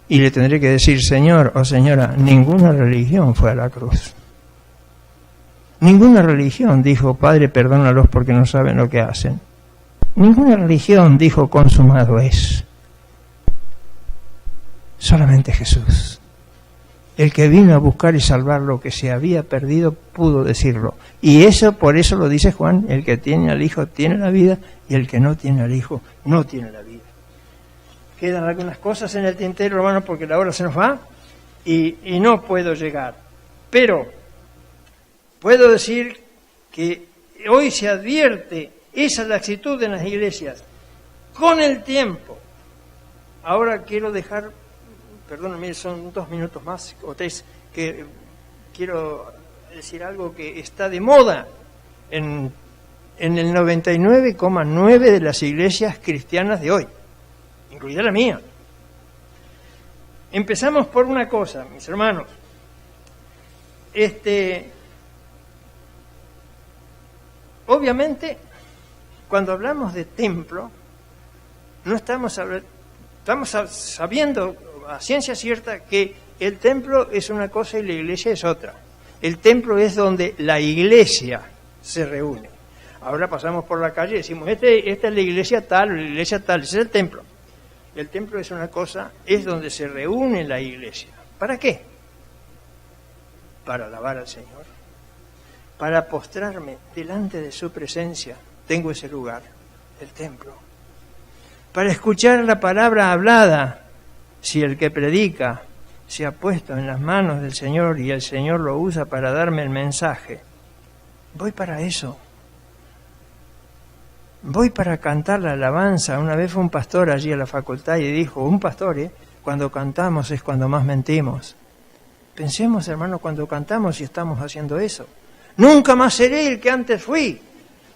Y le tendré que decir, señor o señora, ninguna religión fue a la cruz. Ninguna religión dijo, Padre, perdónalos porque no saben lo que hacen. Ninguna religión dijo, consumado es. Solamente Jesús. El que vino a buscar y salvar lo que se había perdido pudo decirlo. Y eso, por eso lo dice Juan, el que tiene al Hijo tiene la vida y el que no tiene al Hijo no tiene la vida. Quedan algunas cosas en el tintero, hermano, porque la hora se nos va y no puedo llegar. Pero puedo decir que hoy se advierte esa laxitud en las iglesias con el tiempo. Ahora quiero dejar, perdóname, son 2 minutos más o 3, que quiero decir algo que está de moda en el 99,9% de las iglesias cristianas de hoy, incluida la mía. Empezamos por una cosa, mis hermanos. Obviamente, cuando hablamos de templo, no estamos sabiendo a ciencia cierta que el templo es una cosa y la iglesia es otra. El templo es donde la iglesia se reúne. Ahora pasamos por la calle y decimos, esta es la iglesia tal, ese es el templo. El templo es una cosa, es donde se reúne la iglesia. ¿Para qué? Para alabar al Señor. Para postrarme delante de su presencia. Tengo ese lugar, el templo. Para escuchar la palabra hablada, si el que predica se ha puesto en las manos del Señor y el Señor lo usa para darme el mensaje, voy para eso. Voy para cantar la alabanza. Una vez fue un pastor allí a la facultad y dijo, un pastor, cuando cantamos es cuando más mentimos. Pensemos, hermano, cuando cantamos y estamos haciendo eso. Nunca más seré el que antes fui.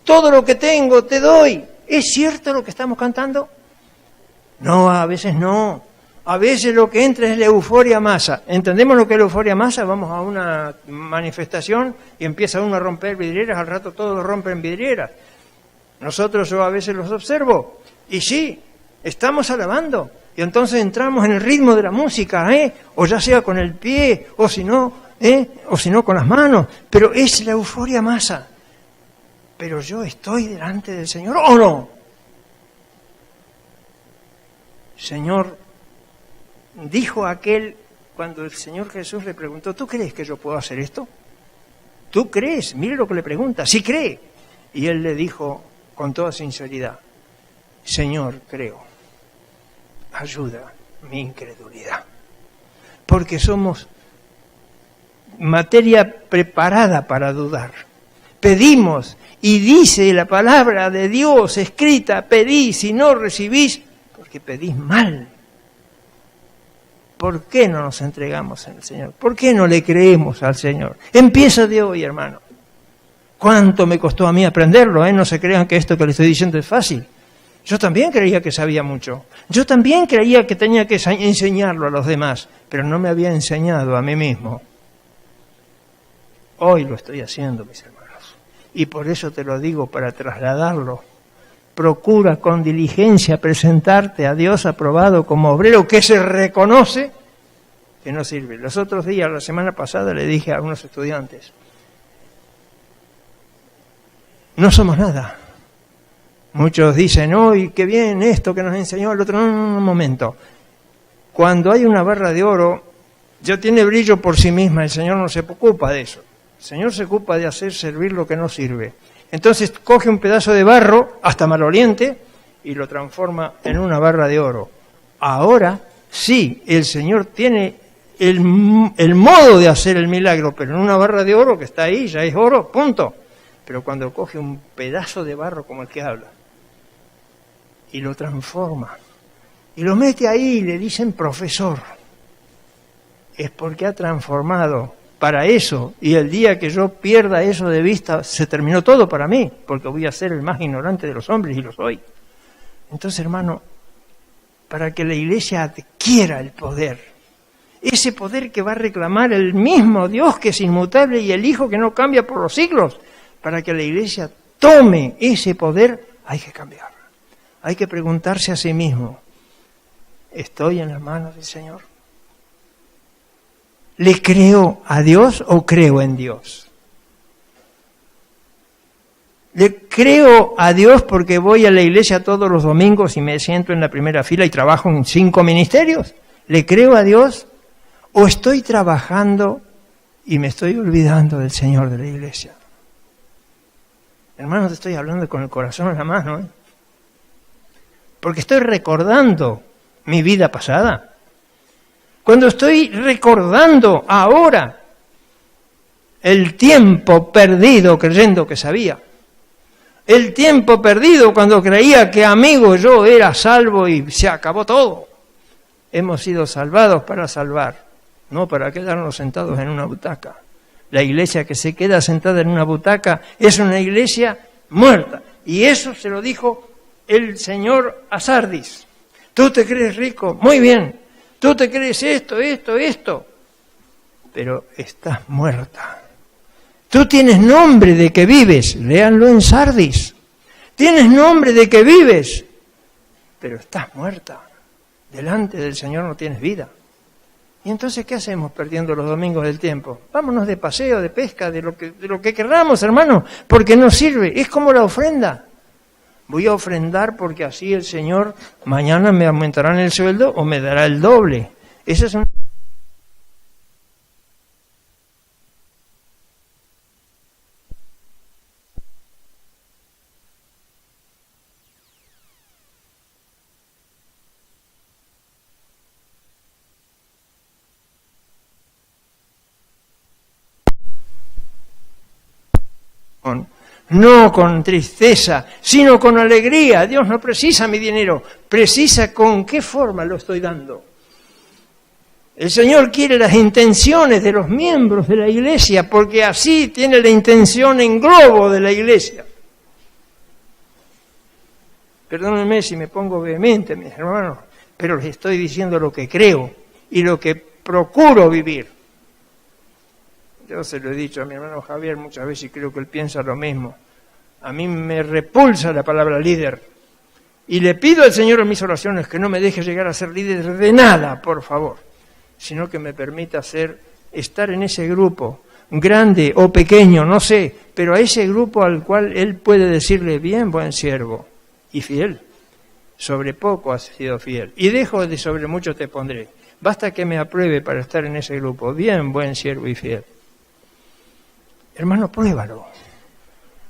Todo lo que tengo te doy. ¿Es cierto lo que estamos cantando? No, a veces no. A veces lo que entra es la euforia masa. ¿Entendemos lo que es la euforia masa? Vamos a una manifestación y empieza uno a romper vidrieras, al rato todos rompen vidrieras. Nosotros yo a veces los observo y sí, estamos alabando. Y entonces entramos en el ritmo de la música, o ya sea con el pie, o si no con las manos. Pero es la euforia masa. Pero yo estoy delante del Señor, ¿o no? Señor, dijo aquel, cuando el Señor Jesús le preguntó, ¿tú crees que yo puedo hacer esto? ¿Tú crees? Mire lo que le pregunta, sí cree. Y él le dijo con toda sinceridad, Señor, creo, ayuda mi incredulidad. Porque somos materia preparada para dudar. Pedimos, y dice la palabra de Dios escrita, pedís y no recibís, porque pedís mal. ¿Por qué no nos entregamos al Señor? ¿Por qué no le creemos al Señor? Empieza de hoy, hermano. ¿Cuánto me costó a mí aprenderlo? No se crean que esto que le estoy diciendo es fácil. Yo también creía que sabía mucho. Yo también creía que tenía que enseñarlo a los demás, pero no me había enseñado a mí mismo. Hoy lo estoy haciendo, mis hermanos. Y por eso te lo digo, para trasladarlo. Procura con diligencia presentarte a Dios aprobado como obrero que se reconoce que no sirve. Los otros días, la semana pasada, le dije a unos estudiantes, no somos nada. Muchos dicen, ¡ay, qué bien esto que nos enseñó el otro! No, un momento. Cuando hay una barra de oro, ya tiene brillo por sí misma, el Señor no se ocupa de eso. El Señor se ocupa de hacer servir lo que no sirve. Entonces coge un pedazo de barro, hasta maloliente, y lo transforma en una barra de oro. Ahora, sí, el Señor tiene el modo de hacer el milagro, pero en una barra de oro que está ahí, ya es oro, punto. Pero cuando coge un pedazo de barro como el que habla, y lo transforma, y lo mete ahí y le dicen profesor, es porque ha transformado para eso, y el día que yo pierda eso de vista, se terminó todo para mí, porque voy a ser el más ignorante de los hombres, y lo soy. Entonces, hermano, para que la iglesia adquiera el poder, ese poder que va a reclamar el mismo Dios que es inmutable y el Hijo que no cambia por los siglos. Para que la Iglesia tome ese poder, hay que cambiar. Hay que preguntarse a sí mismo, ¿estoy en las manos del Señor? ¿Le creo a Dios o creo en Dios? ¿Le creo a Dios porque voy a la iglesia todos los domingos y me siento en la primera fila y trabajo en 5 ministerios? ¿Le creo a Dios o estoy trabajando y me estoy olvidando del Señor de la iglesia? Hermanos, te estoy hablando con el corazón en la mano, ¿eh? Porque estoy recordando mi vida pasada. Cuando estoy recordando ahora el tiempo perdido creyendo que sabía, el tiempo perdido cuando creía que amigo yo era salvo y se acabó todo. Hemos sido salvados para salvar, no para quedarnos sentados en una butaca. La iglesia que se queda sentada en una butaca es una iglesia muerta. Y eso se lo dijo el Señor a Sardis. Tú te crees rico, muy bien. Tú te crees esto, pero estás muerta. Tú tienes nombre de que vives, léanlo en Sardis. Tienes nombre de que vives, pero estás muerta. Delante del Señor no tienes vida. ¿Y entonces qué hacemos perdiendo los domingos del tiempo? Vámonos de paseo, de pesca, de lo que querramos, hermano, porque no sirve. Es como la ofrenda. Voy a ofrendar porque así el Señor mañana me aumentará en el sueldo o me dará el doble. Eso es un... No con tristeza, sino con alegría. Dios no precisa mi dinero, precisa con qué forma lo estoy dando. El Señor quiere las intenciones de los miembros de la iglesia, porque así tiene la intención en globo de la iglesia. Perdónenme si me pongo vehemente, mis hermanos, pero les estoy diciendo lo que creo y lo que procuro vivir. Yo se lo he dicho a mi hermano Javier muchas veces y creo que él piensa lo mismo. A mí me repulsa la palabra líder. Y le pido al Señor en mis oraciones que no me deje llegar a ser líder de nada, por favor, sino que me permita estar en ese grupo, grande o pequeño, no sé, pero a ese grupo al cual él puede decirle, bien, buen siervo y fiel. Sobre poco has sido fiel. Y dejo de sobre mucho te pondré. Basta que me apruebe para estar en ese grupo. Bien, buen siervo y fiel. Hermano, pruébalo.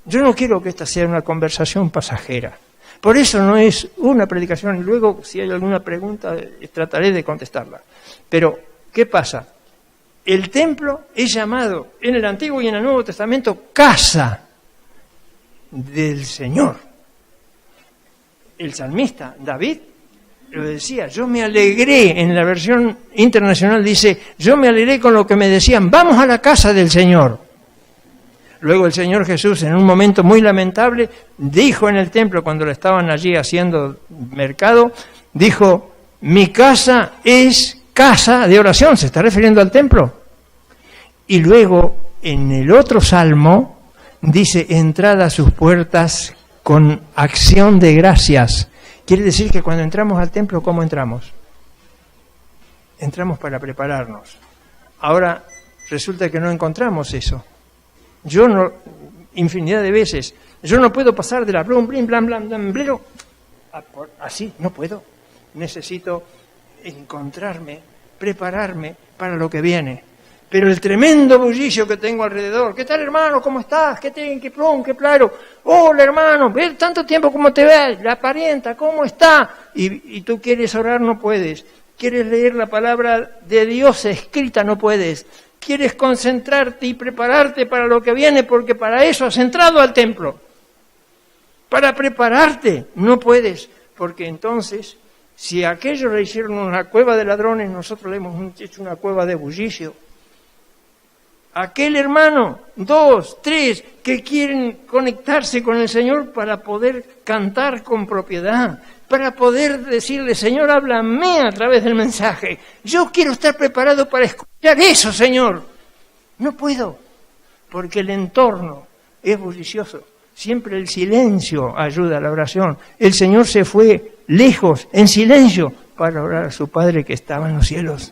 Yo no quiero que esta sea una conversación pasajera. Por eso no es una predicación. Luego, si hay alguna pregunta, trataré de contestarla. Pero, ¿qué pasa? El templo es llamado en el Antiguo y en el Nuevo Testamento casa del Señor. El salmista David lo decía, yo me alegré, en la versión internacional dice, yo me alegré con lo que me decían, vamos a la casa del Señor. Luego el Señor Jesús, en un momento muy lamentable, dijo en el templo, cuando le estaban allí haciendo mercado, dijo, mi casa es casa de oración, se está refiriendo al templo. Y luego, en el otro salmo, dice, entrad a sus puertas con acción de gracias. Quiere decir que cuando entramos al templo, ¿cómo entramos? Entramos para prepararnos. Ahora, resulta que no encontramos eso. Yo no, infinidad de veces, yo no puedo pasar de la blum, blim, blam, blam, blam, blero, así, no puedo. Necesito encontrarme, prepararme para lo que viene. Pero el tremendo bullicio que tengo alrededor, ¿qué tal, hermano? ¿Cómo estás? ¿Qué plum, qué claro? Hola, hermano, ve tanto tiempo como te ves, la parienta, ¿cómo está? Y tú quieres orar, no puedes. Quieres leer la palabra de Dios escrita, no puedes. Quieres concentrarte y prepararte para lo que viene, porque para eso has entrado al templo. Para prepararte, no puedes, porque entonces, si aquellos le hicieron una cueva de ladrones, nosotros le hemos hecho una cueva de bullicio. Aquel hermano, 2, 3, que quieren conectarse con el Señor para poder cantar con propiedad, para poder decirle, Señor, háblame a través del mensaje. Yo quiero estar preparado para escuchar eso, Señor. No puedo, porque el entorno es bullicioso. Siempre el silencio ayuda a la oración. El Señor se fue lejos, en silencio, para orar a su Padre que estaba en los cielos.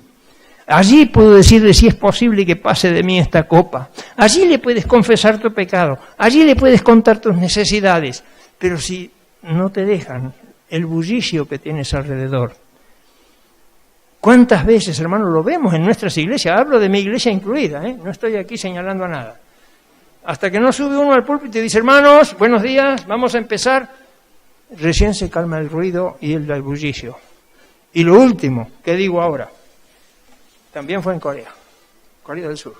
Allí puedo decirle si es posible que pase de mí esta copa. Allí le puedes confesar tu pecado. Allí le puedes contar tus necesidades. Pero si no te dejan, el bullicio que tienes alrededor. ¿Cuántas veces, hermano, lo vemos en nuestras iglesias? Hablo de mi iglesia incluida, no estoy aquí señalando a nada. Hasta que no sube uno al púlpito y dice, hermanos, buenos días, vamos a empezar. Recién se calma el ruido y el bullicio. Y lo último, ¿qué digo ahora? También fue en Corea del Sur.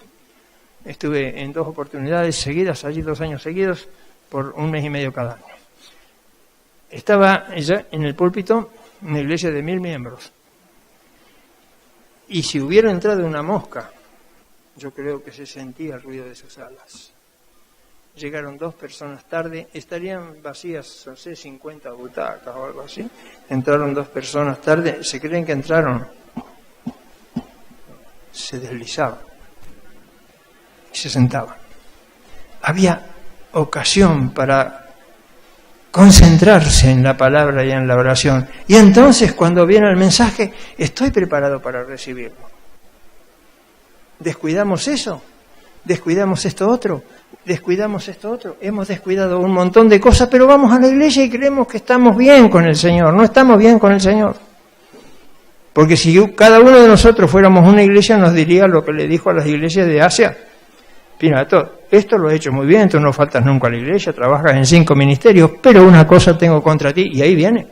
Estuve en 2 oportunidades seguidas, allí 2 años seguidos, por 1 mes y medio cada año. Estaba ella en el púlpito, en una iglesia de 1000 miembros. Y si hubiera entrado una mosca, yo creo que se sentía el ruido de sus alas. Llegaron 2 personas tarde, estarían vacías, no sé, 50 butacas o algo así. Entraron 2 personas tarde, se creen que entraron. Se deslizaban y se sentaban. Había ocasión para concentrarse en la palabra y en la oración. Y entonces, cuando viene el mensaje, estoy preparado para recibirlo. ¿Descuidamos eso? ¿Descuidamos esto otro? ¿Descuidamos esto otro? Hemos descuidado un montón de cosas, pero vamos a la iglesia y creemos que estamos bien con el Señor. No estamos bien con el Señor. Porque si cada uno de nosotros fuéramos una iglesia, nos diría lo que le dijo a las iglesias de Asia. Mira, esto lo he hecho muy bien, tú no faltas nunca a la iglesia, trabajas en 5 ministerios, pero una cosa tengo contra ti, y ahí viene.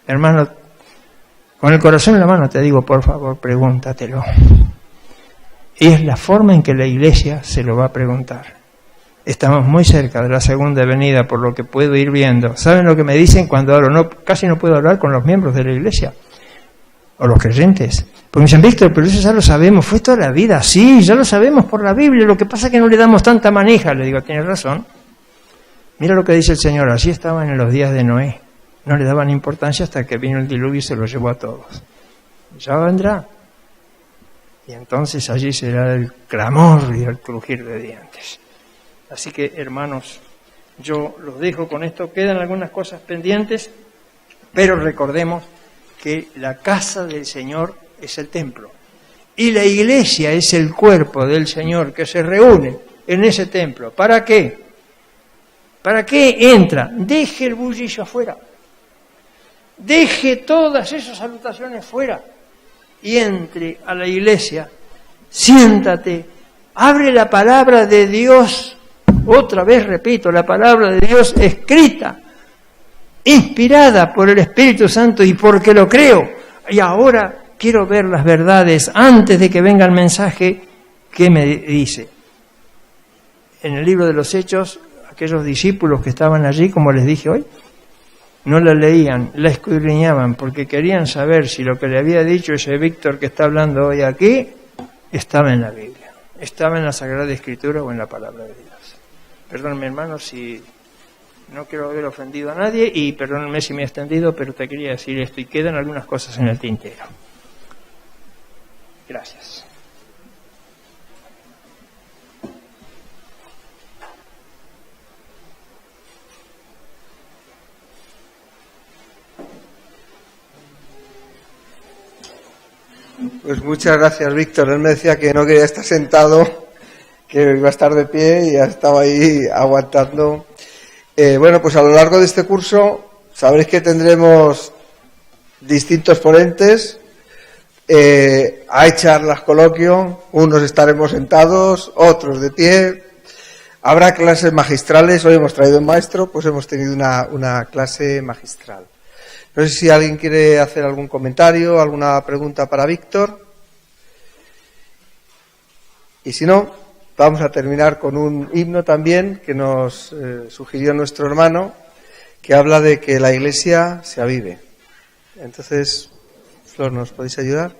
Hermano, con el corazón en la mano te digo, por favor, pregúntatelo. Y es la forma en que la iglesia se lo va a preguntar. Estamos muy cerca de la segunda venida, por lo que puedo ir viendo. ¿Saben lo que me dicen cuando hablo? Casi no puedo hablar con los miembros de la iglesia. O los creyentes. Porque me dicen, Víctor, pero eso ya lo sabemos, fue toda la vida. Sí, ya lo sabemos por la Biblia, lo que pasa es que no le damos tanta maneja. Le digo, tienes razón. Mira lo que dice el Señor, así estaban en los días de Noé. No le daban importancia hasta que vino el diluvio y se los llevó a todos. Ya vendrá. Y entonces allí será el clamor y el crujir de dientes. Así que, hermanos, yo los dejo con esto. Quedan algunas cosas pendientes, pero recordemos que la casa del Señor es el templo. Y la iglesia es el cuerpo del Señor que se reúne en ese templo. ¿Para qué? ¿Para qué entra? Deje el bullicio afuera. Deje todas esas salutaciones fuera. Y entre a la iglesia. Siéntate. Abre la palabra de Dios. Otra vez repito, la palabra de Dios escrita, inspirada por el Espíritu Santo y porque lo creo. Y ahora quiero ver las verdades antes de que venga el mensaje que me dice. En el libro de los Hechos, aquellos discípulos que estaban allí, como les dije hoy, no la leían, la escudriñaban porque querían saber si lo que le había dicho ese Víctor que está hablando hoy aquí estaba en la Biblia, estaba en la Sagrada Escritura o en la Palabra de Dios. Perdónenme, hermano, si no quiero haber ofendido a nadie y perdónenme si me he extendido, pero te quería decir esto y quedan algunas cosas en el tintero. Gracias. Pues muchas gracias, Víctor. Él me decía que no quería estar sentado, que iba a estar de pie y ya estaba ahí aguantando. Bueno, pues a lo largo de este curso sabréis que tendremos distintos ponentes. Hay charlas, coloquio, unos estaremos sentados, otros de pie. Habrá clases magistrales. Hoy hemos traído un maestro, pues hemos tenido una clase magistral. No sé si alguien quiere hacer algún comentario, alguna pregunta para Víctor. Y si no, vamos a terminar con un himno también que nos sugirió nuestro hermano, que habla de que la Iglesia se avive. Entonces, Flor, ¿nos podéis ayudar?